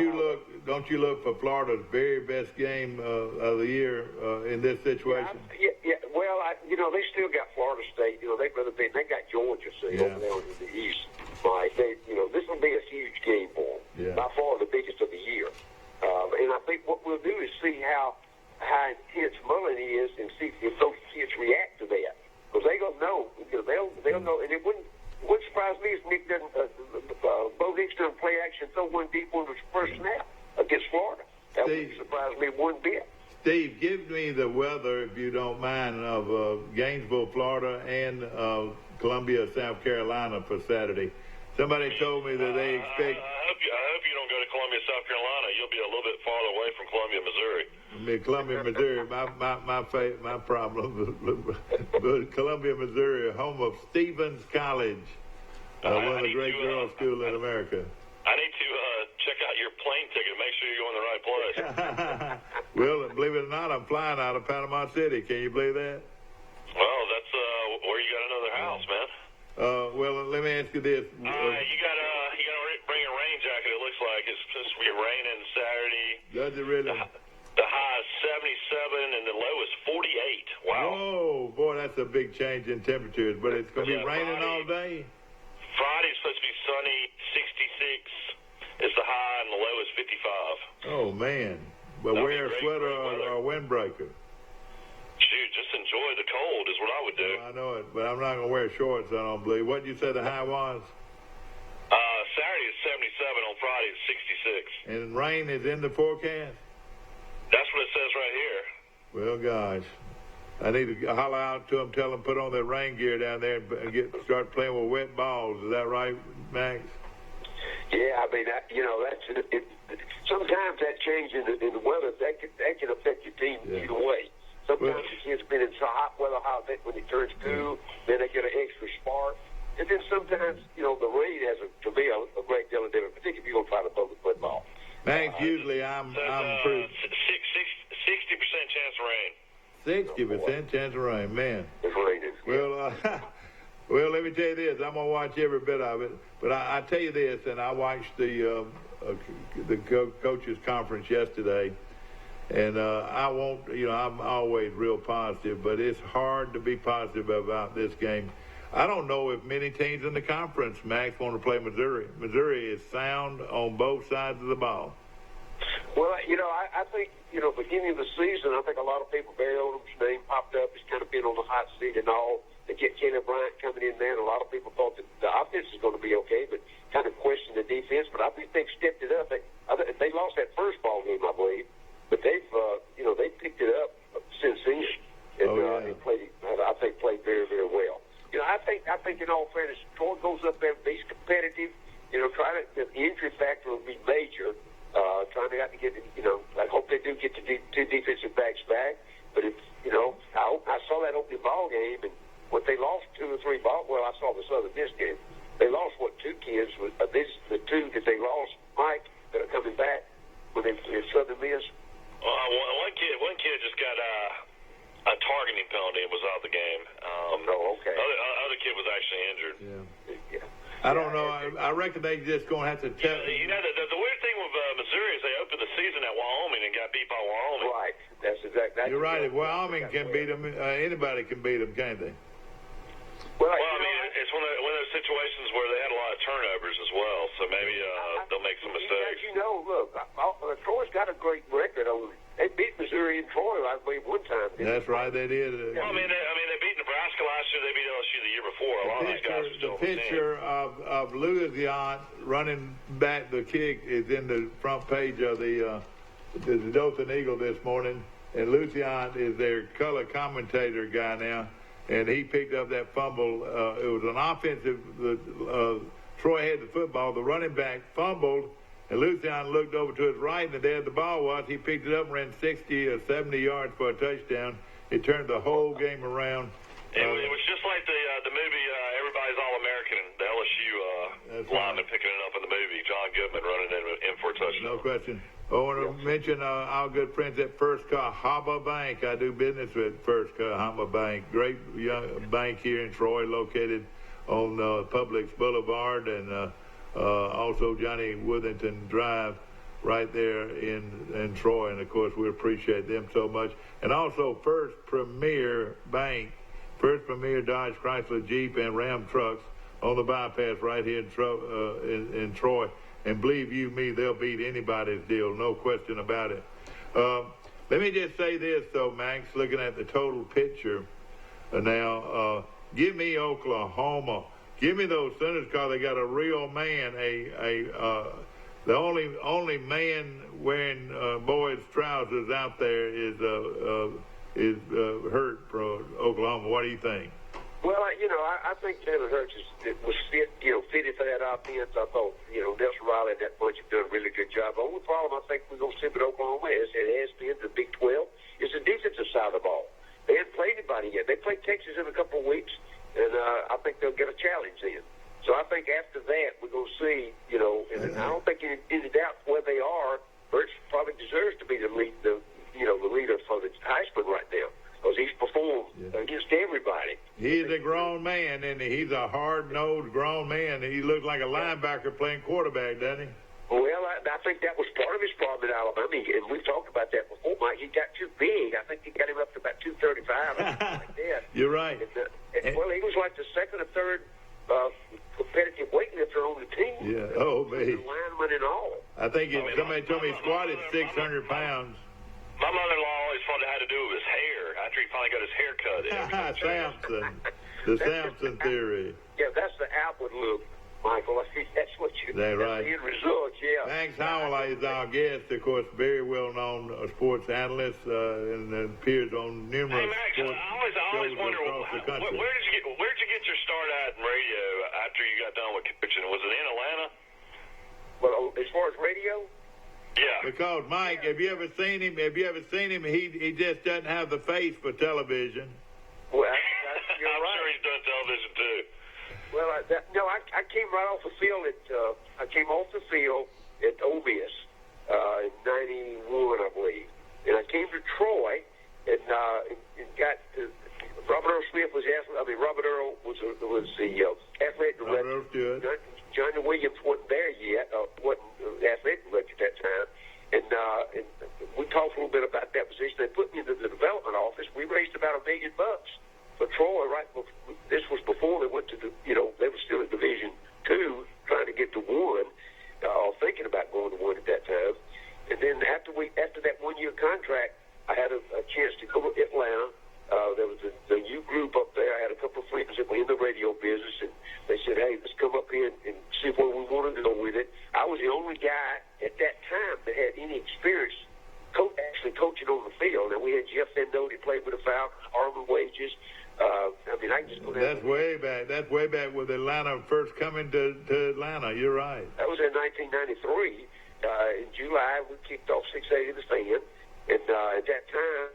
you look for Florida's very best game of the year in this situation? Yeah. Well, they still got Florida State. They got Georgia, over there in the East. This will be a huge game for them. Yeah. By far the biggest of the year. And I think what we'll do is see how intense Mullen is and see if those kids react to that. Because they're going to know. They'll know. And it wouldn't surprise me if Nick doesn't, Bo Nix doesn't play action, throw one deep one with his first snap against Florida. That wouldn't surprise me one bit. Steve, give me the weather, if you don't mind, of Gainesville, Florida, and Columbia, South Carolina for Saturday. Somebody told me that they expect. I hope you don't go to Columbia, South Carolina. You'll be a little bit farther away from Columbia, Missouri. Columbia, Missouri, my problem. But Columbia, Missouri, home of Stevens College, one of the great girls' schools in America. I need to check out your plane ticket. Make sure you're going to the right place. Well, believe it or not, I'm flying out of Panama City. Can you believe that? Well, that's where you got another house, man. Well, let me ask you this. You gotta bring a rain jacket. It looks like it's supposed to be raining Saturday. Does it really? The high is 77 and the low is 48. Wow. Whoa, boy, that's a big change in temperatures. But it's going to be raining all day. Friday's supposed to be sunny, 66 is the high, and the low is 55. Oh man! But wear a sweater or a windbreaker. Shoot, just enjoy the cold is what I would do. I know it, but I'm not going to wear shorts, I don't believe. What did you say the high was? Saturday is on Friday to 66. And rain is in the forecast? That's what it says right here. Well, gosh. I need to holler out to them, tell them put on their rain gear down there and start playing with wet balls. Is that right, Max? Yeah, I mean, sometimes that change in the weather, that can affect your team either way. Sometimes the kids been in hot weather, when it turns cool, then they get an extra spark. And then sometimes, the rain has, to me, a great deal of difference, particularly if you're going to try to throw the football. Max, usually I'm pretty... 60% chance of rain. 60% chance of rain, man. It's raining. Well, well, let me tell you this. I'm gonna watch every bit of it. But I tell you this, and I watched the coaches conference yesterday, and I won't. I'm always real positive, but it's hard to be positive about this game. I don't know if many teams in the conference, Max, want to play Missouri. Missouri is sound on both sides of the ball. Well, I think, beginning of the season, I think a lot of people, Barry Odom's name popped up. He's kind of been on the hot seat and all. They get Kenny Bryant coming in there, and a lot of people thought that the offense is going to be okay, but kind of questioned the defense. But I think they've stepped it up. They lost that first ball game, I believe, but they've picked it up since then, and they played. I think played very, very well. I think in all fairness, Troy goes up there, be competitive. The injury factor will be major. Trying to get, I hope they do get the two defensive backs back. But I saw that opening ball game, and what they lost 2 or 3 balls. Well, I saw the Southern Miss game. They lost 2 kids. The 2 that they lost, Mike, that are coming back when they Southern Miss. One kid just got a targeting penalty and was out of the game. Okay. Other kid was actually injured. Yeah. I don't know. I reckon they just going to have to tell. The weird thing with Missouri is they opened the season at Wyoming and got beat by Wyoming. Right. That's exactly. You're right. If Wyoming can beat them, anybody can beat them, can't they? Well, I mean, it's one of those situations where they had a lot of turnovers as well, so maybe they'll make some mistakes. Look, Troy's got a great record. They beat Missouri and Troy, I believe, one time. That's right, they did. Well, I mean, they beat Nebraska last year. They beat LSU the year before. A lot of these guys are still on the team. The picture of Louisiana running back the kick is in the front page of the Dothan Eagle this morning, and Louisiana is their color commentator guy now. And he picked up that fumble. It was an offensive. Troy had the football. The running back fumbled, and Lucian looked over to his right, and there the ball was. He picked it up and ran 60 or 70 yards for a touchdown. It turned the whole game around. It was just like the movie Everybody's All-American, the LSU lineman picking it up in the movie. John Goodman running in for a touchdown. No question. I want to mention our good friends at First Cahaba Bank. I do business with First Cahaba Bank. Great young bank here in Troy, located on Publix Boulevard and also Johnny Worthington Drive right there in Troy. And, of course, we appreciate them so much. And also First Premier Bank, First Premier Dodge, Chrysler, Jeep, and Ram trucks on the bypass right here in Troy. And believe you me, they'll beat anybody's deal, no question about it. Let me just say this, though, Max, looking at the total picture now, give me Oklahoma. Give me those Sooners because they got a real man. The only man wearing boys' trousers out there is hurt for Oklahoma. What do you think? Well, I think Jalen Hurts was fitted for that offense. I thought, Nelson Riley and that bunch have done a really good job. The only problem I think we're going to see with Oklahoma is it has been the Big 12 is the defensive side of the ball. They haven't played anybody yet. They played Texas in a couple of weeks, and I think they'll get a challenge then. So I think after that we're going to see, and I don't think any doubt where they are. Hurts probably deserves to be the leader for the Heisman right now. Because he's performed against everybody. He's a grown man, and he's a hard-nosed grown man. He looks like a linebacker playing quarterback, doesn't he? Well, I think that was part of his problem in Alabama, and we've talked about that before, Mike. He got too big. I think he got him up to about 235 or something like that. You're right. Well, he was like the second or third competitive weightlifter on the team. Yeah. Oh, man. Lineman and all. I think somebody told me he squatted 600 pounds. My mother-in-law always thought it had to do with his hair after he finally got his hair cut. Samson. The Samson theory. Yeah, that's the outward look. Michael. I think that's what you. That's right. The end result, yeah. Max Howell is our guest, of course, very well-known sports analyst, and appears on numerous Hey, Max, sports I always shows wonder, across the country. where'd you get your start at in radio after you got done with coaching? Was it in Atlanta? Well, as far as radio, Yeah. Because Mike, have you ever seen him? He just doesn't have the face for television. well, you're I'm right. sure he's done television too. Well, I came right off the field I came off the field at Ole Miss in '91, I believe, and I came to Troy and got Robert Earl Smith was Robert Earl was the athletic director. Robert Earl's good. Johnny Williams wasn't there yet. Wasn't athletic director at that time, and we talked a little bit about that position. They put me into the development office. We raised about $1 million for Troy. Right, this was before they went to they were still in Division II, trying to get to one, or thinking about going to one at that time. And then after that 1 year contract, I had a chance to go to Atlanta. There was the U group up there. I had a couple of friends that were in the radio business, and they said, "Hey, let's come up here and see where we wanted to go with it." I was the only guy at that time that had any experience actually coaching on the field. And we had Jeff Fendo, he played with the Falcons, Arvin Wages. I can just go down. That's way back. That's way back with Atlanta first coming to Atlanta. You're right. That was in 1993. In July, we kicked off 680 in the fan. And at that time,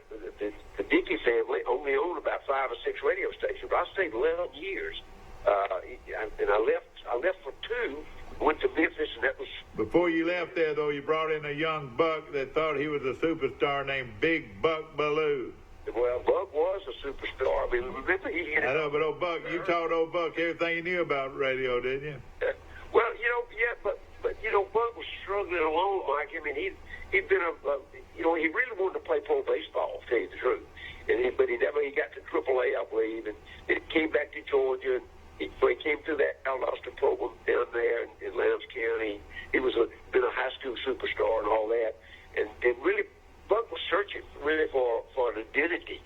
the Dickey family only owned about 5 or 6 radio stations. I stayed 11 years, and I left for 2. Went to Memphis, and that was. Before you left there, though, you brought in a young buck that thought he was a superstar named Big Buck Ballou. Well, Buck was a superstar. I mean, remember he hit. I know, but old Buck, you taught old Buck everything you knew about radio, didn't you? Well, yeah, but Buck was struggling along, Mike. I mean, he'd been he really wanted to play pro baseball, to tell you the truth. But he got to AAA, I believe, and he came back to Georgia. He came through that Valdosta program down there in Lowndes County. He was been a high school superstar and all that. And really, Buck was searching really for an identity.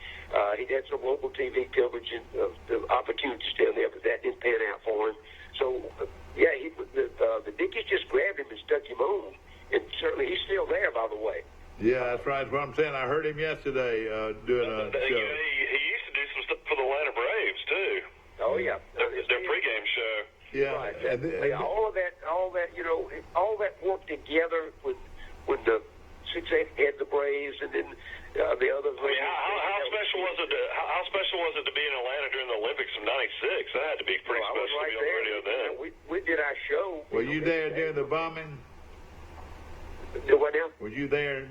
He had some local TV coverage and the opportunities down there, but that didn't pan out for him. So, the Dickies just grabbed him and stuck him on. And certainly he's still there, by the way. Yeah, that's right. That's what I'm saying. I heard him yesterday doing a show. He used to do some stuff for the Atlanta Braves too. Oh yeah, Their pregame show. Yeah, right. All of that, all that worked together when the 6-8 had the Braves, and then the other. I mean, how special was it? How special was it to be in Atlanta during the Olympics of '96? That had to be pretty special to be on the radio then. We did our show. Were you there during the bombing? What now? Were you there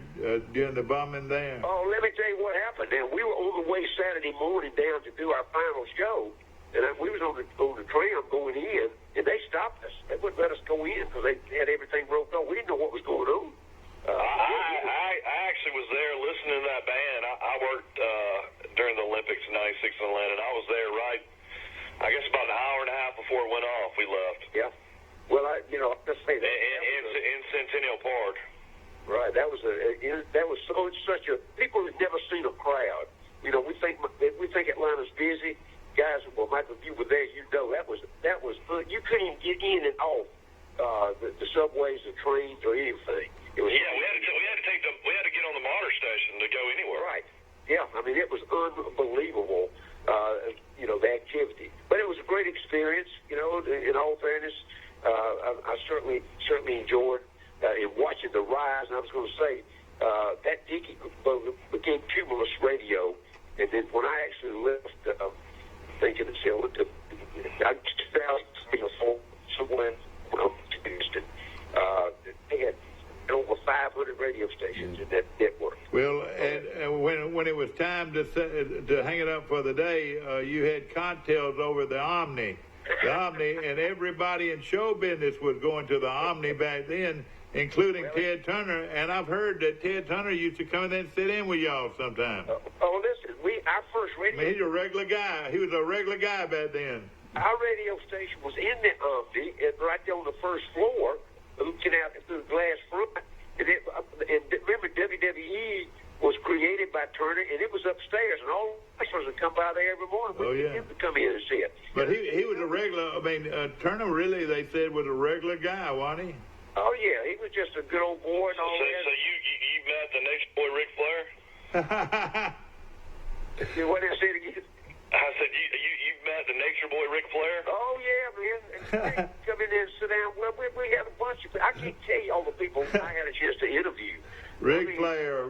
during the bombing there? Oh, let me tell you what happened. Now we were on the way Saturday morning down to do our final show. And we was on the tram going in, and they stopped us. They wouldn't let us go in because they had everything roped on. We didn't know what was going on. I actually was there listening to that band. I worked during the Olympics in '96 in Atlanta, and I was there I guess about an hour and a half before it went off. We left. Yeah. Well, let's say that. In Centennial Park. Right. That was such a people had never seen a crowd. We think Atlanta's busy. Guys, well, Michael, if you were there, you know that was you couldn't even get in and off the subways, the trains, or anything. It was, we had to get on the Martyr station to go anywhere. Right. Yeah, I mean it was unbelievable. The activity, but it was a great experience. In all fairness, I certainly enjoyed in watching the rise. And I was going to say that Dickey became Cumulus Radio, and then when I actually left. Thinking of selling to 2004 somewhere to Houston. They had over 500 radio stations in that network. Well, and when it was time to hang it up for the day, you had cocktails over the Omni. The Omni, and everybody in show business was going to the Omni back then, including Ted Turner. And I've heard that Ted Turner used to come in and sit in with y'all sometime. Listen, our first radio. I mean, he's a regular guy. He was a regular guy back then. Our radio station was in the Omni, and right there on the first floor, looking out through the glass front. And remember, WWE was created by Turner, and it was upstairs, and all the wrestlers would come by there every morning. Oh, yeah. To come in and see it. But he was a regular. I mean, Turner really, they said, was a regular guy, wasn't he? Oh yeah, he was just a good old boy and all that. So you met the next boy, Ric Flair? What did I say again? I said you met the nature boy, Ric Flair? Oh yeah, man. And come in there and sit down. Well, we had a bunch of. I can't tell you all the people I had a chance to interview. Ric Flair.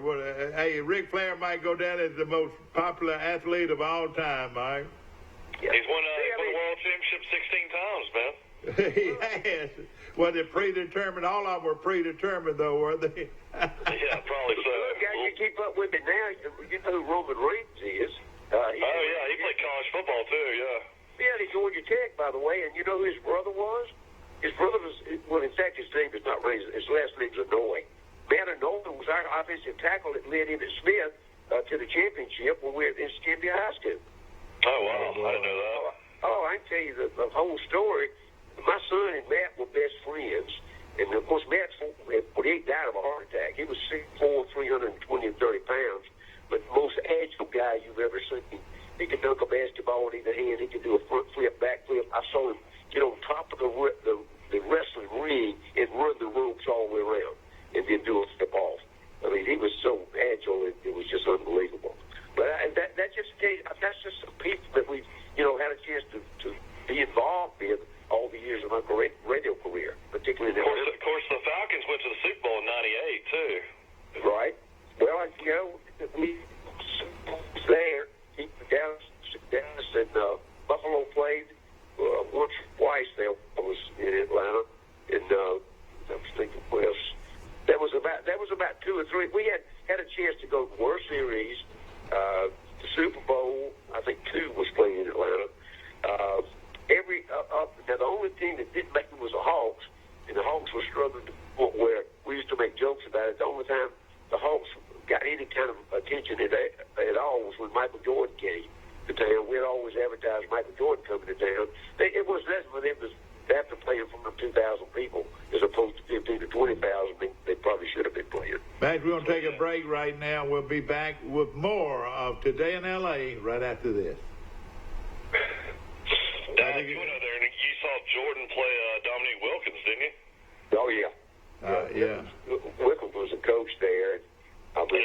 Hey, Ric Flair might go down as the most popular athlete of all time, Mike. Yeah. He's won the world championship 16 times, man. He has. Was it predetermined? All of them were predetermined, though, were they? Yeah, probably so. Look, I can keep up with it now. You know who Roman Reigns is. He played college football, too, yeah. Yeah, he's Georgia Tech, by the way. And you know who his brother was? His brother was, well, in fact, his name is not Reigns. His last name's Anoy. Matt Anoy was our offensive tackle that led him at Smith to the championship when we were in Scambia High School. Oh, wow. I didn't know that. Oh, I can tell you the whole story. My son and Matt were best friends. And, of course, Matt, when he died of a heart attack, he was 6'4", 320 and 30 pounds, but the most agile guy you've ever seen. He could dunk a basketball in either hand. He could do a front flip, back flip. I saw him get on top of the wrestling ring and run the ropes all the way around and then do a step off. I mean, he was so agile, it was just unbelievable. But that's just some people that we've, had a chance to be involved in all the years of my radio career, particularly in the Of course, the Falcons went to the Super Bowl in '98 too. Right. Well, we there. Dallas and Buffalo played once or twice. There was in Atlanta, and I was thinking, well, that was about 2 or 3. We had a chance to go to the World Series, the Super Bowl. I think 2 was played in Atlanta. Now the only team that didn't make it was the Hawks, and the Hawks were struggling to the point where we used to make jokes about it. The only time the Hawks got any kind of attention at all was when Michael Jordan came to town. We had always advertised Michael Jordan coming to town. It was less for them to after playing from 2,000 people as opposed to 15 to 20,000. They probably should have been playing. Max, we're going to take a break right now. We'll be back with more of Today in L.A. right after this. You went over there and you saw Jordan play Dominique Wilkins, didn't you? Oh, yeah. Yeah. Wilkins was a coach there. Dominique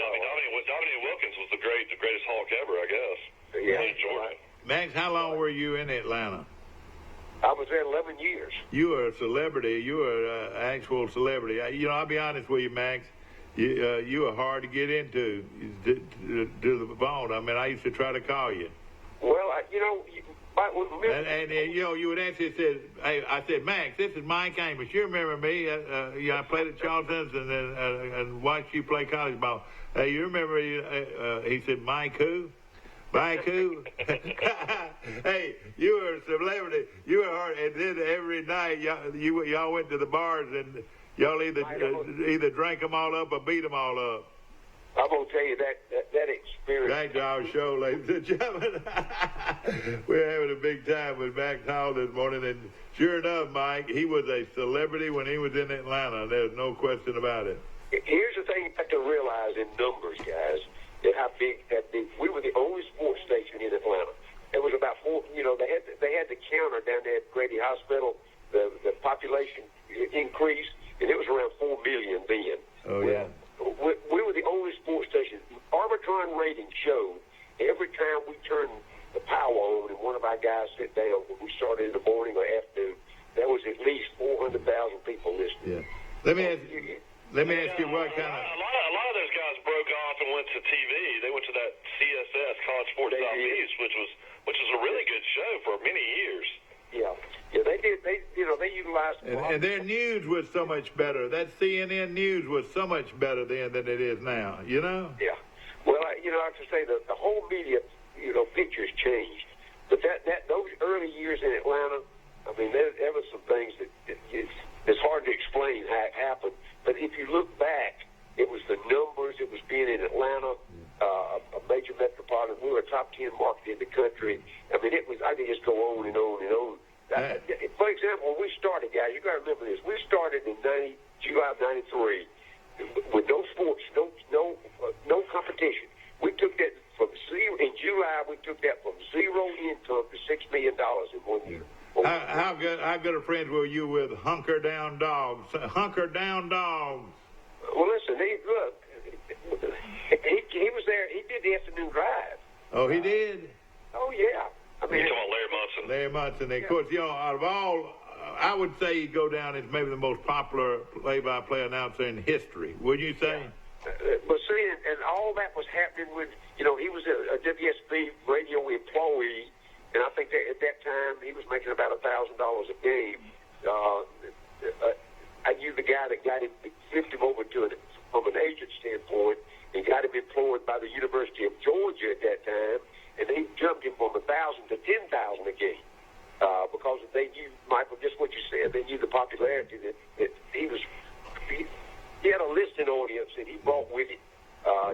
Wilkins was the greatest Hawk ever, I guess. Yeah. Jordan. Max, how long were you in Atlanta? I was there 11 years. You were a celebrity. You were an actual celebrity. I'll be honest with you, Max. You were hard to get into to the phone. I mean, I used to try to call you. Well, you would answer. I said, Max, this is Mike Amos. You remember me? I played at Charlton's and watched you play college ball. Hey, you remember? He said, Mike who? Mike who? Hey, you were a celebrity. You were hard. And then every night, y'all went to the bars and y'all either drank them all up or beat them all up. I'm going to tell you that experience. Back to our show, ladies and gentlemen. We're having a big time with Max Hall this morning. And sure enough, Mike, he was a celebrity when he was in Atlanta. There's no question about it. Here's the thing you have to realize in numbers, guys, that how big that big. We were the only sports station in Atlanta. It was about 4, they had the counter down there at Grady Hospital, the population increased, and it was around 4 million then. Oh, yeah. We were the only sports station. Arbitron ratings showed every time we turned the power on and one of our guys sit down when we started in the morning or afternoon, there was at least 400,000 people listening. Yeah. Let me ask you what kind of... A lot of those guys broke off and went to TV. They went to that CSS, College Sports Southeast, which was a really good show for many years. Yeah, they did. They utilized. And their news was so much better. That CNN news was so much better then than it is now. Yeah. Well, I have to say the whole media, picture's changed. But those early years in Atlanta, I mean, there were some things that it's hard to explain how it happened. But if you look back, it was the numbers. It was being in Atlanta, a major metropolitan. We were a top 10 market in the country. I mean, I could just go on and on and on. For example, when we started, guys, you got to remember this. We started in July of '93 with no sports, no competition. We took that from zero in July. We took that from zero income to $6 million in 1 year. How good a friend were you with Hunker Down Dogs? Hunker Down Dogs. Well, listen, he was there. He did the afternoon drive. Oh, he did? Oh, yeah. I mean, You're talking about Larry Munson. Larry Munson. Of course, out of all, I would say he'd go down as maybe the most popular play-by-play announcer in history. Would you say? But see, and all that was happening with, he was a WSB radio employee, and I think that at that time he was making about $1,000 a game. I knew the guy that got him, flipped him over to from an agent standpoint, and got him employed by the University of Georgia at that time, and they jumped him from 1,000 to 10,000 a game because they knew, Michael, just what you said. They knew the popularity that he was. He had a listening audience that he brought with him,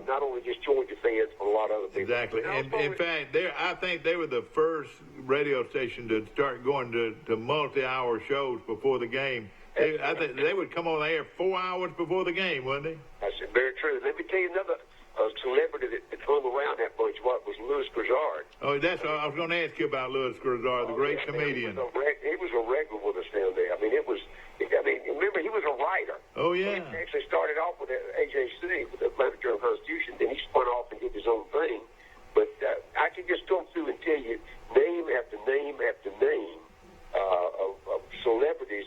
not only just Georgia fans, but a lot of other people. Exactly. In fact, I think they were the first radio station to start going to multi-hour shows before the game. I think they would come on the air 4 hours before the game, wouldn't they? That's very true. Let me tell you another celebrity that hung around that bunch was Louis Grizzard. Oh, I was going to ask you about Louis Grizzard, the great comedian. He was a regular with us down there. Remember, he was a writer. Oh, yeah. He actually started off with AJC, with the Atlanta Journal-Constitution, then he spun off and did his own thing. But I can just go through and tell you name after name after name of celebrities.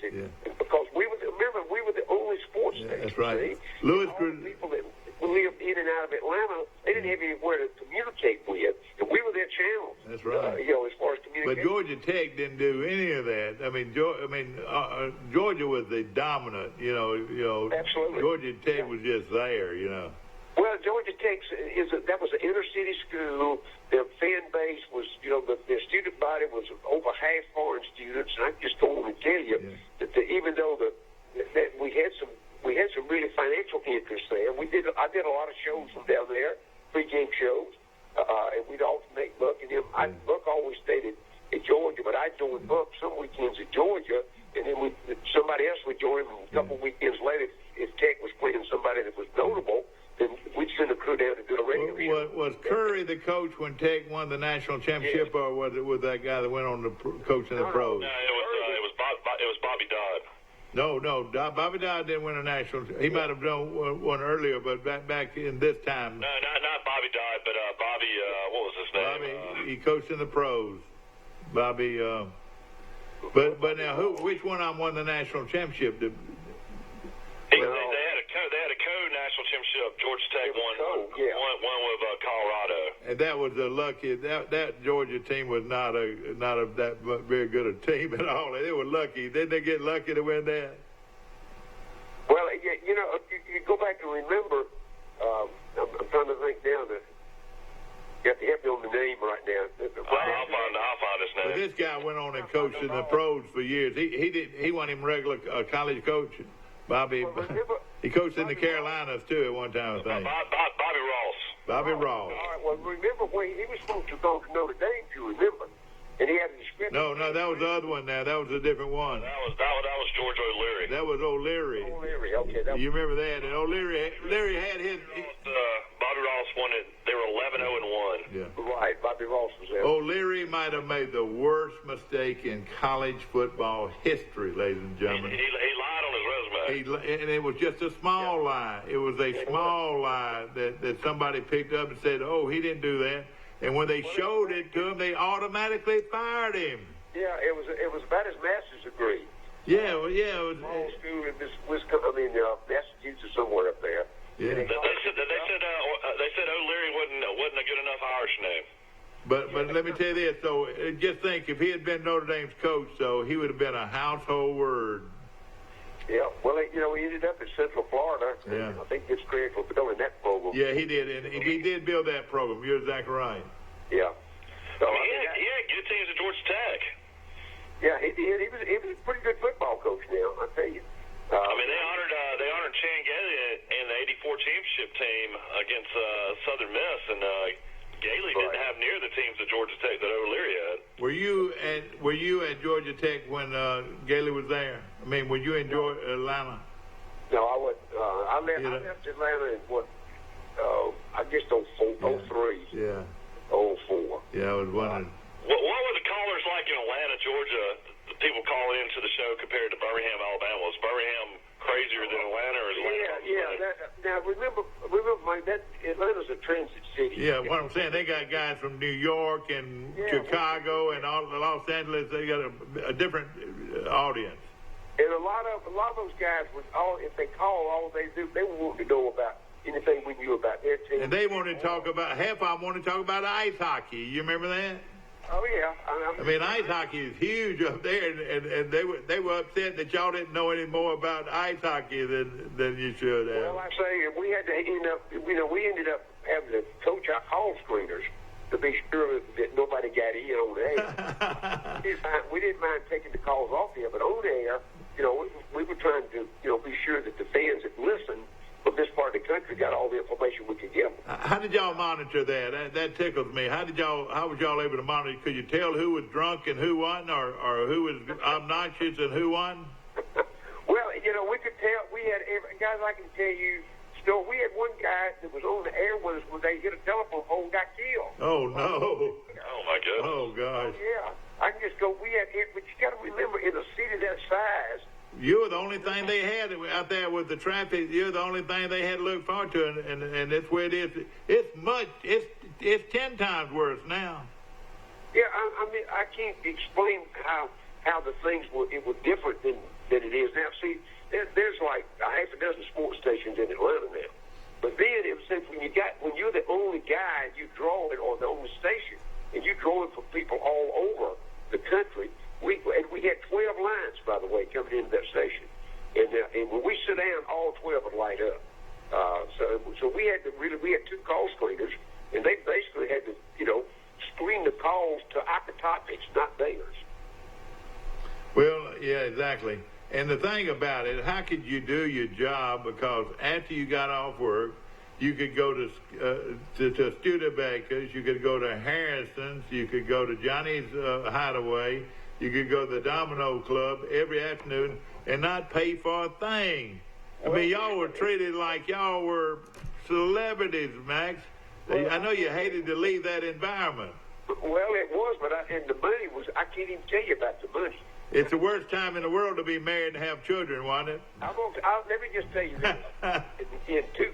Because we were the only sports station. That's right. See? All the people that lived in and out of Atlanta, they didn't have anywhere to communicate with, and we were their channel. That's right. As far as communication. But Georgia Tech didn't do any of that. Georgia was the dominant. Absolutely. Georgia Tech was just there. Well, Georgia Tech that was an inner city school. Their fan base was, their student body was over half foreign students, and I just don't want to tell you that even though that we had some really financial interests there. I did a lot of shows from down there, pre-game shows, and we'd alternate Buck and him. Buck always stayed at Georgia, but I'd join Buck some weekends at Georgia, and then somebody else would join him. And a couple weekends later, if Tech was playing somebody that was notable, then we'd send a crew down to do a radio show. Was Curry the coach when Tech won the national championship, or was that guy that went on to coach in the pros? No, it was Bobby Dodd. No, Bobby Dodd didn't win a national. He might have done one earlier, but back in this time. No, not Bobby Dodd, but Bobby. What was his name? Bobby. He coached in the pros. Bobby. But now, which one won the national championship? They had a co-national championship. Georgia Tech won with Colorado. And that was a lucky. That Georgia team was not that very good a team at all. They were lucky. Didn't they get lucky to win that? Well, you go back and remember. I'm trying to think now that you have to help me on the name right now. I'll find his name. But this guy went on and coached in the pros for years. He won him regular college coaching. Bobby, he coached in the Carolinas too at one time, I think. Bobby Ross. Bobby Ross. All right. Well, remember when he was supposed to go to Notre Dame? If you remember, and he had a description. No, that was the other one. Now that was a different one. That was George O'Leary. That was O'Leary. O'Leary. Okay. You remember that? And O'Leary had his. Bobby Ross won it. They were 11-0-1. Yeah. Right. Bobby Ross was there. O'Leary might have made the worst mistake in college football history, ladies and gentlemen. He lied on his resume. And it was just a small lie. It was a small lie that somebody picked up and said, "Oh, he didn't do that." And when they showed it to him, they automatically fired him. Yeah, it was about his master's degree. Yeah, it was. Small school in Massachusetts, somewhere up there. Yeah. They said O'Leary wasn't a good enough Irish name. But let me tell you this. So just think, if he had been Notre Dame's coach, so he would have been a household word. Yeah, well, he ended up in Central Florida. Yeah. I think it's credit for building that program. Yeah, he did, and he did build that program. You're exactly right. Yeah. So, he had good teams at Georgia Tech. Yeah, he did. He was a pretty good football coach now, I tell you. They honored Chan Gailey in the '84 championship team against Southern Miss, and Gailey didn't have near the teams at Georgia Tech that O'Leary had. Were you at Georgia Tech when Gailey was there? I mean, were you in Atlanta? No, I wasn't. I left Atlanta in I guess 03. Yeah. 04. Yeah, I was wondering. What were the callers like in Atlanta, Georgia? The people calling into the show compared to Birmingham, Alabama. Was Birmingham crazier than Atlanta, or is Atlanta? Now remember, Mike, that Atlanta's a transit city. Yeah, what I'm saying, they got guys from New York and Chicago and all Los Angeles. They got a different audience. And a lot of those guys would if they call, all they do, they want to know about anything we knew about their team. And they want to talk about, half of them want to talk about ice hockey. You remember that? Oh yeah. I mean, ice hockey is huge up there, and they were upset that y'all didn't know any more about ice hockey than you should have. Well, I say we had to end up, we ended up having to coach our call screeners to be sure that nobody got in on air. we didn't mind taking the calls off there, but on air, we were trying to, be sure that the fans that listened from this part of the country got all the information we could give them. How did y'all monitor that? That tickles me. How was y'all able to monitor? Could you tell who was drunk and who wasn't, or who was obnoxious and who wasn't? Well, we could tell. We had guys. I can tell you. Still, we had one guy that was on the air with us when they hit a telephone pole and got killed. Oh no! Oh my goodness! Oh gosh! Yeah, I can just go. We had, but you got to remember, in a city that size. You were the only thing they had out there with the traffic. You're the only thing they had to look forward to, and that's where it is. It's 10 times worse now. Yeah, I mean, I can't explain how the things were different than it is now. See, there's like a half a dozen sports stations in Atlanta now. But then it was when you're the only guy, you draw it, or the only station, and you draw it for people all over the country. We had 12 lines, by the way, coming into that station, and when we sit down, all 12 would light up. So we had two call screeners, and they basically had to screen the calls to our topics, not theirs. Well, yeah, exactly. And the thing about it, how could you do your job? Because after you got off work, you could go to Studebaker's, you could go to Harrison's, you could go to Johnny's Hideaway, you could go to the Domino Club every afternoon and not pay for a thing. I mean, y'all were treated like y'all were celebrities, Max. I know you hated to leave that environment. Well, it was, and the money was, I can't even tell you about the money. It's the worst time in the world to be married and have children, wasn't it? Let me just tell you this.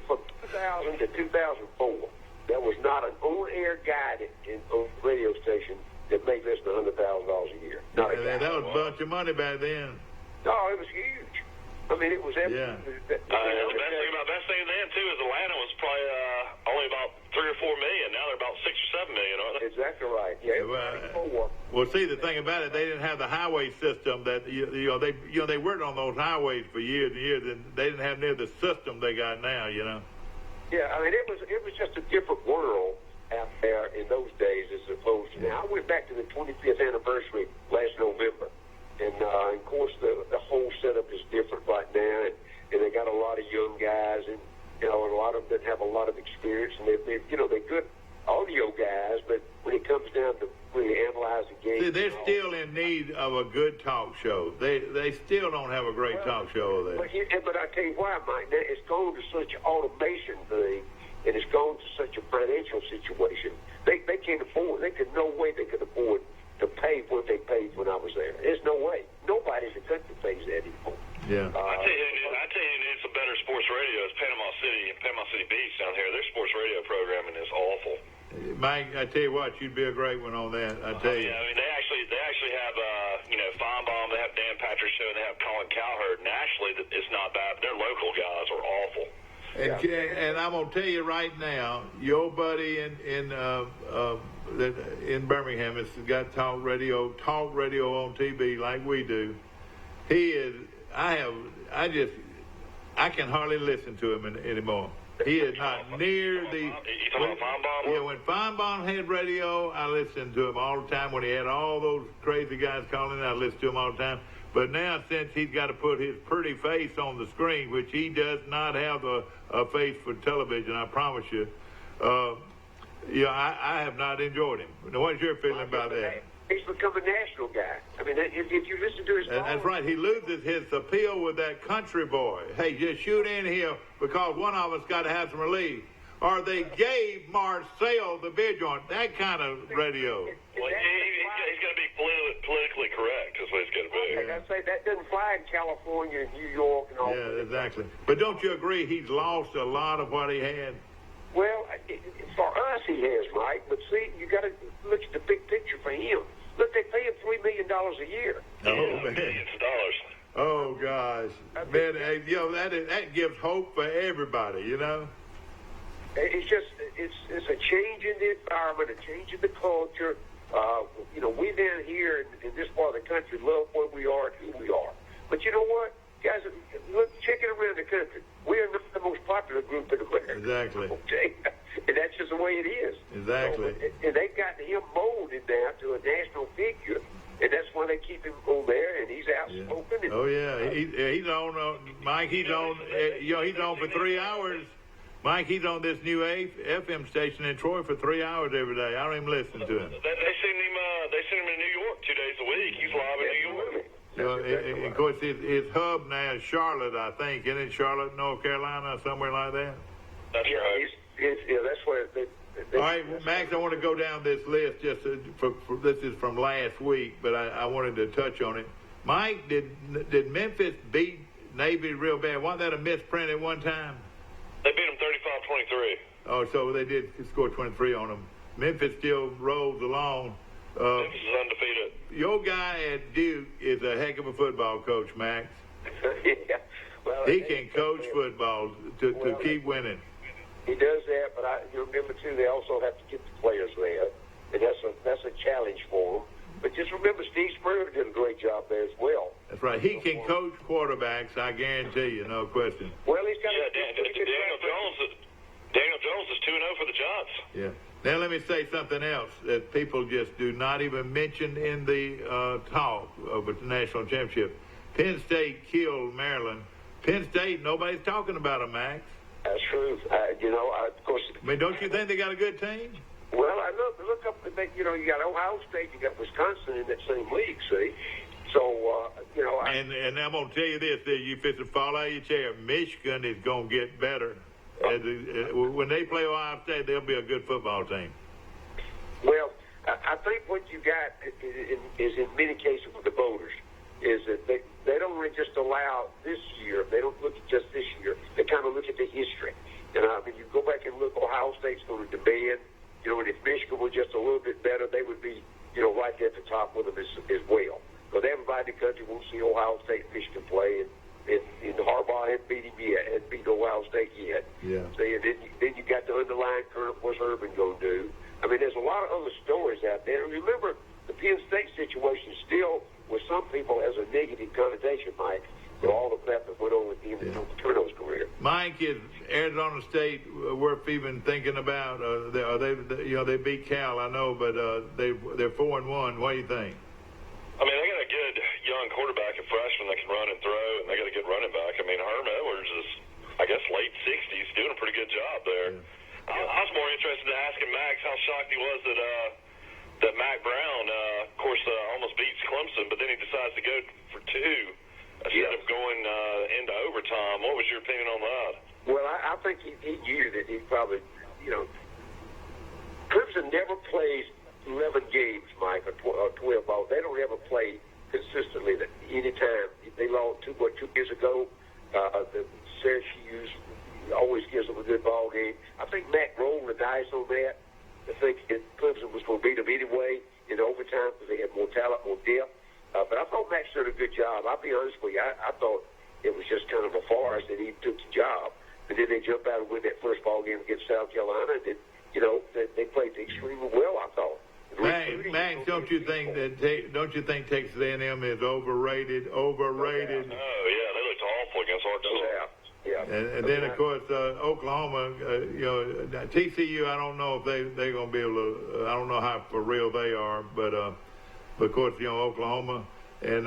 From 2000 to 2004, there was not an on-air guy on the radio station that made less than $100,000 a year. That was a bunch of money back then. No, it was huge. I mean, it was absolutely. Yeah. The best thing then too is Atlanta was probably only about 3 or 4 million. Now they're about 6 or 7 million, aren't they? Exactly right. Yeah. Well, see, the thing about it, they didn't have the highway system that they worked on those highways for years and years, and they didn't have near the system they got now. Yeah, I mean, it was just a different world out there in those days as opposed to now. I went back to the 25th anniversary last November. And, of course, the whole setup is different right now, and they got a lot of young guys, and, a lot of them have a lot of experience, and they're good audio guys, but when it comes down to really analyze the game... See, they're still in need of a good talk show. They still don't have a great talk show there. But I tell you why, Mike, it's gone to such an automation thing, and it's gone to such a financial situation. They can't afford, no way they could afford to pay what they paid when I was there. There's no way. Nobody in the country pays that anymore. Yeah. I tell you who needs some better sports radio is Panama City Beach down here. Their sports radio programming is awful. Mike, I tell you what, you'd be a great one on that. I tell you. Yeah, I mean, they actually have Feinbaum. They have Dan Patrick's show. They have Colin Cowherd. And actually, it's not bad. But their local guys are awful. And I'm gonna tell you right now, your buddy in Birmingham has got talk radio on TV like we do. He is. I can hardly listen to him anymore. He is not near the. You talking about Feinbaum? Yeah, when Feinbaum had radio, I listened to him all the time. When he had all those crazy guys calling, I listened to him all the time. But now, since he's got to put his pretty face on the screen, which he does not have a face for television, I promise you, I have not enjoyed him. Now, what's your feeling about that? He's become a national guy. I mean, if you listen to his phone, that's right. He loses his appeal with that country boy. Hey, just shoot in here because one of us got to have some relief. or they gave Marcel the beer joint. That kind of radio. Well, he's going to be politically correct, is what he's going to be. Like I say, that doesn't fly in California and New York and all that. Yeah, exactly. But don't you agree he's lost a lot of what he had? Well, for us he has, Mike. But see, you got to look at the big picture for him. Look, they pay him $3 million a year. Oh, man. Millions of dollars. Oh, gosh. Man, that gives hope for everybody, you know? It's just, it's a change in the environment, a change in the culture. We down here in this part of the country love where we are and who we are. But you know what? Guys, look, check it around the country. We are not the most popular group in America. Exactly. Okay? And that's just the way it is. Exactly. So, and they've gotten him molded now to a national figure, and that's why they keep him on there, and he's outspoken. Yeah. Oh, yeah. He's on, Mike, he's on, he's on for 3 hours. Mike, he's on this new FM station in Troy for 3 hours every day. I don't even listen to him. They send him to New York 2 days a week. He's live in New York. Of course, his hub now is Charlotte, I think. Isn't it Charlotte, North Carolina, somewhere like that? That's right. That's where All right, Max, I want to go down this list. Just for this is from last week, but I wanted to touch on it. Mike, did Memphis beat Navy real bad? Wasn't that a misprint at one time? They beat them 35-23. Oh, so they did score 23 on them. Memphis still rolls along. Memphis is undefeated. Your guy at Duke is a heck of a football coach, Max. yeah. Well, He can coach football to keep winning. He does that, but you remember too, they also have to get the players there, and that's a challenge for them. But just remember, Steve Spurrier did a great job there as well. That's right. He can coach quarterbacks, I guarantee you, no question. Well, he's got Daniel Jones is 2-0 for the Giants. Yeah. Now let me say something else that people just do not even mention in the talk of a national championship. Penn State killed Maryland. Penn State, nobody's talking about them, Max. That's true. Of course. I mean, don't you think they got a good team? Well, I look up. You got Ohio State, you got Wisconsin in that same league. See, so And I'm gonna tell you this: that you fit to fall out of your chair. Michigan is gonna get better. When they play Ohio State, they'll be a good football team. Well, I think what you got is in many cases with the voters is that they don't really just allow this year. They don't look at just this year. They kind of look at the history. And I mean, you go back and look. Ohio State's going to demand. And if Michigan was just a little bit better, they would be, right there at the top with them as well. Because everybody in the country won't see Ohio State and Michigan play, and Harbaugh hadn't beat him yet, hadn't beat Ohio State yet. Yeah. See, and then you got the underlying current. What's Urban going to do? I mean, there's a lot of other stories out there. And remember, the Penn State situation still, with some people, has a negative connotation, Mike, to all the crap that went on with him in Turner's career. Mike, is Arizona State worth even thinking about? They beat Cal, I know, but they're 4-1. What do you think? I mean, they got a good young quarterback, a freshman that can run and throw, and they got a good running back. I mean, Herm Edwards is, I guess, late 60s, doing a pretty good job there. Yeah. I was more interested in asking Max how shocked he was that Mac Brown, of course, almost beats Clemson, but then he decides to go for 2 instead of going into overtime. What was your opinion on that? Well, I think he knew that he probably, Clemson never plays 11 games, Mike, or 12 balls. They don't ever play consistently any time. They lost 2 years ago. The Syracuse always gives them a good ball game. I think Mac rolled the dice on that. I think Clemson was going to beat them anyway in overtime because they had more talent, more depth. But I thought Max did a good job. I'll be honest with you. I thought it was just kind of a farce that he took the job. And then they jumped out and win that first ball game against South Carolina. And then, they played extremely well, I thought. Max, don't you think Texas A&M is overrated? Overrated. Oh yeah, they looked awful against Arkansas. Yeah. And then of course Oklahoma, TCU. I don't know if they're going to be able to. I don't know how for real they are, but of course Oklahoma, and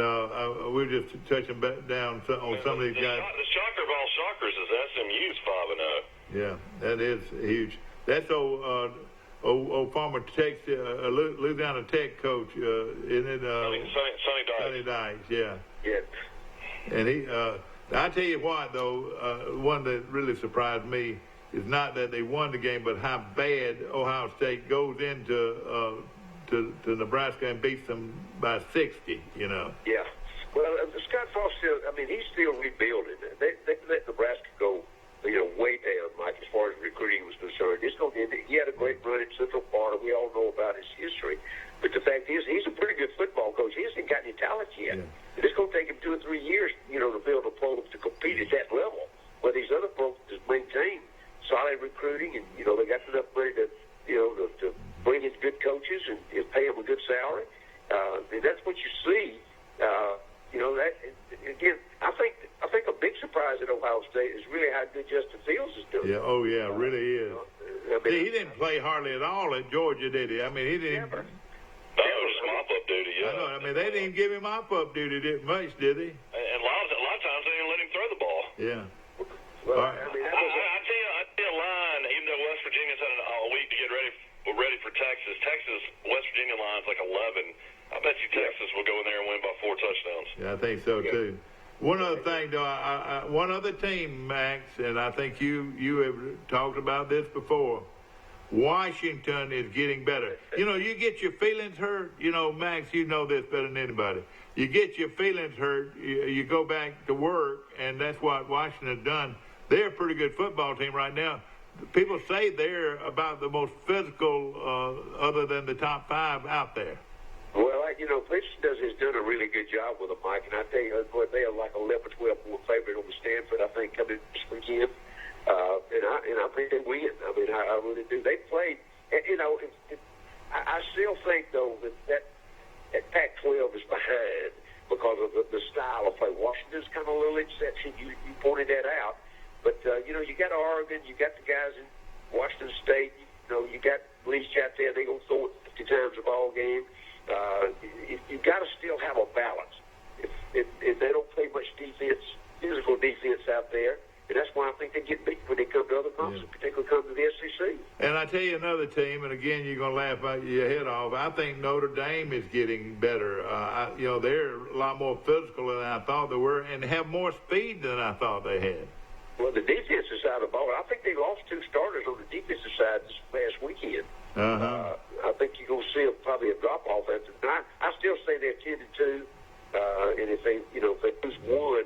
we're just touching back down on some of these guys. The shocker of all shockers is SMU's 5-0. Yeah, that is huge. That's former Louisiana Tech coach, isn't it? Sonny Dykes, yeah. Yeah. And he, I tell you what, though, one that really surprised me is not that they won the game, but how bad Ohio State goes into to Nebraska and beats them by 60. You know. Yeah. Well, Scott Frost still. I mean, he's still rebuilding. They let Nebraska go, way down, Mike, as far as recruiting was concerned. He had a great run in Central Florida. We all know about his history. But the fact is, he's a pretty good football coach. He hasn't got any talent yet. Yeah. It's going to take him 2 or 3 years, to build a program to compete at that level. Where these other programs just maintain solid recruiting, and they got enough money to bring in good coaches and pay them a good salary. And that's what you see. That again, I think a big surprise at Ohio State is really how good Justin Fields is doing. Yeah, oh yeah, really is. See, he didn't play hardly at all at Georgia, did he? I mean, he didn't. Never. No, it was mop-up duty. Yeah. I know. I mean, they didn't give him mop-up duty much, did they? And a lot of times they didn't let him throw the ball. Yeah. Well, right. I mean, I tell you a line. Even though West Virginia's had a week to get ready for Texas. West Virginia line's like 11. I bet you Texas will go in there and win by 4 touchdowns. Yeah, I think so too. One other thing, though, one other team, Max, and I think you have talked about this before. Washington is getting better. You get your feelings hurt. Max, you know this better than anybody. You get your feelings hurt, you go back to work, and that's what Washington has done. They're a pretty good football team right now. People say they're about the most physical, other than the top 5 out there. Well, Princeton has done a really good job with them, Mike, and I tell you, they are like 11-12 more favorite over Stanford, I think, coming this weekend. And I think they win. I mean, I really do. They played, I still think, though, that Pac-12 is behind because of the style of play. Washington's kind of a little exception. You pointed that out. But, you got Oregon, you got the guys in Washington State, you got Leach out there. They're going to throw it 50 times a ball game. You got to still have a balance. If they don't play much defense, physical defense out there, and that's why I think they get beat when they come to other conferences, particularly come to the SEC. And I tell you another team, and again, you're going to laugh your head off. I think Notre Dame is getting better. They're a lot more physical than I thought they were, and have more speed than I thought they had. Well, the defensive side of the ball, I think they lost 2 starters on the defensive side this past weekend. I think you're going to see probably a drop-off after that. I still say they're 10-2, and if they lose 1,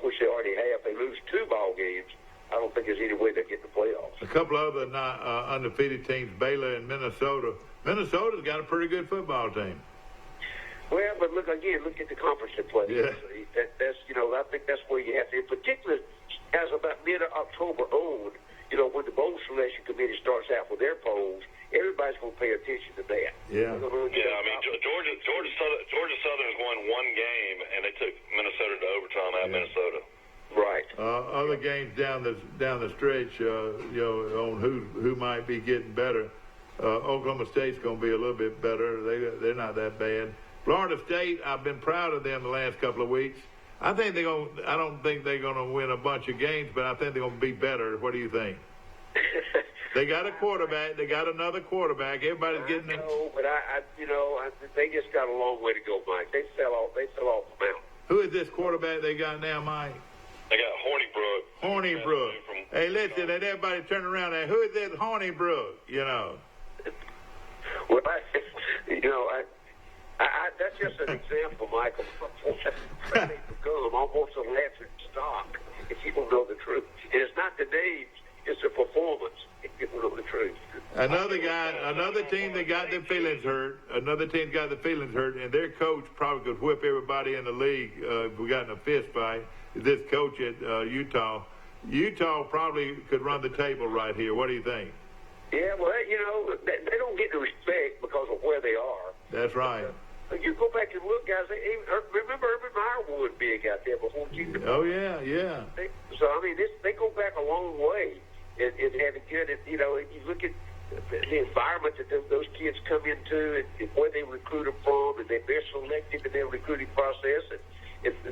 which they already have, they lose 2 ball games, I don't think there's any way they get in the playoffs. A couple other undefeated teams, Baylor and Minnesota. Minnesota's got a pretty good football team. Well, but look at the conference they play. Yeah. That's I think that's where you have to, in particular, as about mid-October on, when the bowl selection committee starts out with their polls, everybody's going to pay attention to that. Yeah. I mean, Georgia Southern's won 1 game, and they took Minnesota to overtime at Minnesota. Right. Other games down the stretch, on who might be getting better. Oklahoma State's going to be a little bit better. They're not that bad. Florida State, I've been proud of them the last couple of weeks. I don't think they're going to win a bunch of games, but I think they're going to be better. What do you think? They got a quarterback. They got another quarterback. Everybody's getting them. No, but they just got a long way to go, Mike. They fell off the mountain. Who is this quarterback they got now, Mike? They got Hornibrook. Hey, listen, and everybody turn around there. Who is this Hornibrook? Well, that's just an example, Michael. They become almost a laughing stock if you don't know the truth. And it's not the names, it's the performance if you don't know the truth. Another team that got their feelings hurt. Another team got their feelings hurt, and their coach probably could whip everybody in the league if we got in a fist fight. This coach at Utah. Utah probably could run the table right here. What do you think? Yeah, well, they don't get the respect because of where they are. That's right. You go back and look, guys. Remember Urban Meyer won big out there before you. Oh yeah. So I mean, they go back a long way in having good. You look at the environment that those kids come into and where they recruit them from, and they're very selective in their recruiting process.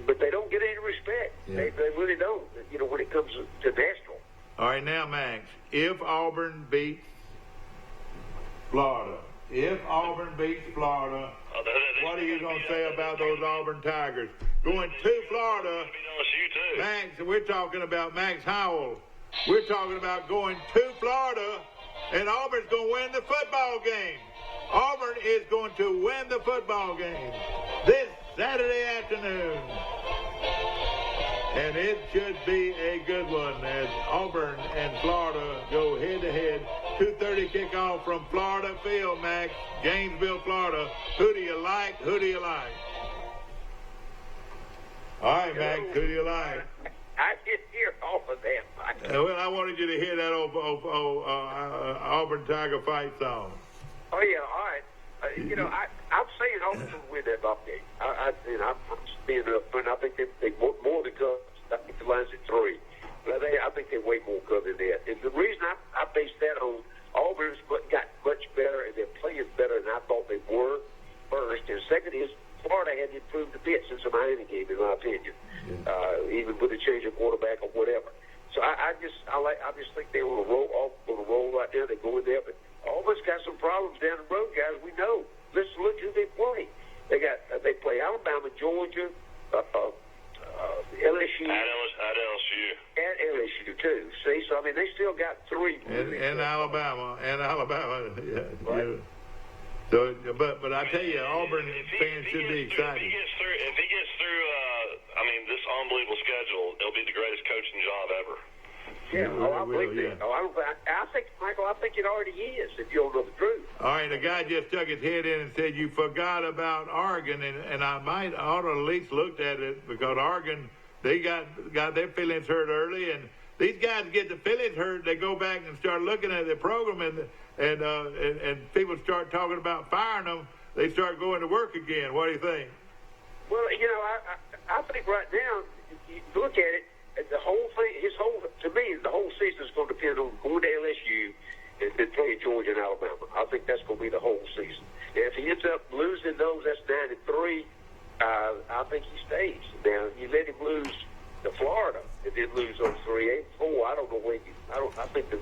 But they don't get any respect. Yeah. They really don't. When it comes to national. All right, now Max, if Auburn beats Florida. What are you going to say about those Auburn Tigers going to Florida? LSU too. Max, we're talking about Max Howell We're talking about going to Florida, and Auburn's going to win the football game. Auburn is going to win the football game this Saturday afternoon. And it should be a good one as Auburn and Florida go head-to-head. 2:30 kickoff from Florida Field, Max, Gainesville, Florida. Who do you like? Who do you like? All right, Max, who do you like? I didn't hear all of that, Mike. Well, I wanted you to hear that old Auburn Tiger fight song. Oh, yeah, all right. I'm saying Auburn will win that ball game. I'm being upfront. I think they want more than cover. I think the line's at 3. But I think they way more cover than that. And the reason I base that on Auburn's got much better and they're playing better than I thought they were, first. And second is Florida had improved a bit since the Miami game, in my opinion, even with a change of quarterback or whatever. So I just think they will roll right there. They go in there, but Auburn's got some problems down the road, guys. We know. Let's look who they play. They play Alabama, Georgia, LSU. At LSU. At LSU too. See, so I mean, they still got 3. And Alabama, yeah. Right. Yeah. So, but I tell you, Auburn fans should be excited. If he gets through, this unbelievable schedule, it'll be the greatest coaching job ever. Yeah, I believe that. I think, Michael, I think it already is, if you don't know the truth. All right, the guy just stuck his head in and said, you forgot about Oregon, and I ought to at least looked at it, because Oregon, they got their feelings hurt early, and these guys get the feelings hurt, they go back and start looking at their program, and people start talking about firing them, they start going to work again. What do you think? Well, I think right now, you look at it, the whole thing, to me, the whole season is going to depend on going to LSU and playing Georgia and Alabama. I think that's going to be the whole season. And if he ends up losing those, that's 9-3. I think he stays. Now, you let him lose to Florida and then lose those 3, 8, 4. I don't know where I think that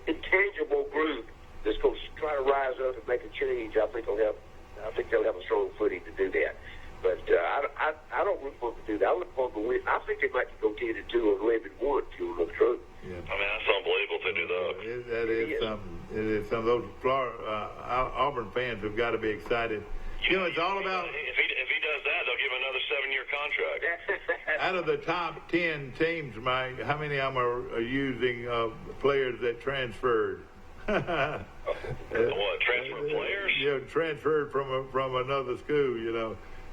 intangible group that's going to try to rise up and make a change, I think they'll have a strong footing to do that. But I don't look for them to do that. I look for them to win. I think they might go 10-2 or 11-1, if you know the truth. Yeah. That's unbelievable to do that. That is something. It is some of those Auburn fans have got to be excited. It's all about. If he does that, they'll give him another 7-year contract. Out of the top 10 teams, Mike, how many of them are using players that transferred? What, transfer players? Yeah, transferred from another school.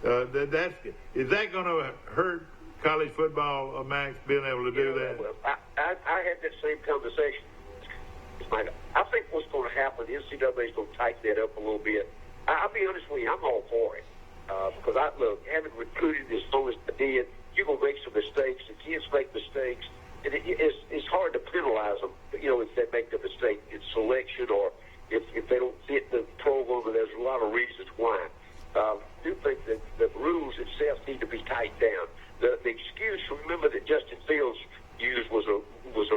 Is that going to hurt college football, Max, being able to do that? Well, I had that same conversation. I think what's going to happen, the NCAA is going to tighten that up a little bit. I'll be honest with you, I'm all for it. Because having recruited as long as I did, you're going to make some mistakes. The kids make mistakes. And it's hard to penalize them, if they make the mistake in selection or if they don't fit the program, and there's a lot of reasons why. I do think that the rules itself need to be tightened down. The excuse, remember, that Justin Fields used was a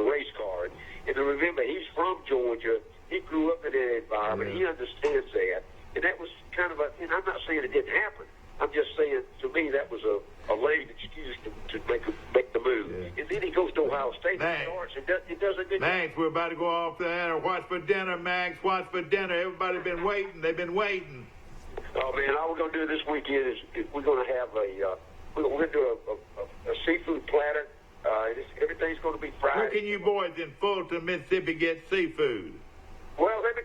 race car. And remember, he's from Georgia. He grew up in that environment. Yeah. He understands that. And that was kind of and I'm not saying it didn't happen. I'm just saying, to me, that was a lame excuse to make the move. Yeah. And then he goes to Ohio State and starts and does a good job. Max, we're about to go off there. Watch for dinner, Max. Watch for dinner. Everybody's been waiting. They've been waiting. Oh, man, all we're going to do this weekend is we're going to have we're going to do a seafood platter. Everything's going to be fried. Where can you boys in Fulton, Mississippi get seafood? Well, let me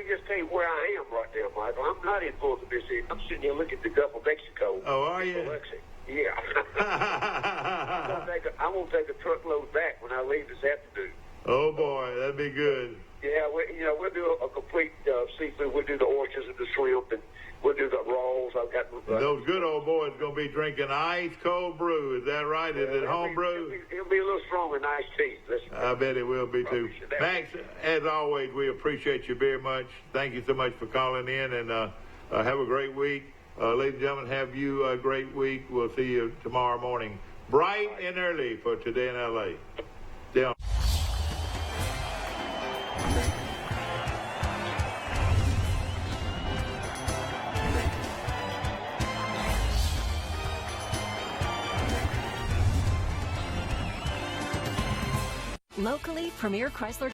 just tell you where I am right now, Michael. I'm not in Fulton, Mississippi. I'm sitting here looking at the Gulf of Mexico. Oh, are you? Yeah. I'm going to take a truckload back when I leave this afternoon. Oh, boy, that'd be good. Yeah, we'll do a complete seafood. We'll do the oysters and the shrimp, and we'll do the rolls. I've got those good old boys going to be drinking ice cold brew. Is that right? Is it home brew? It'll be a little stronger than iced tea. I bet it will be too. Max, as always, we appreciate you very much. Thank you so much for calling in, and have a great week. Ladies and gentlemen, have you a great week. We'll see you tomorrow morning, bright and early, for Today in LA. Down. Locally, Premier Chrysler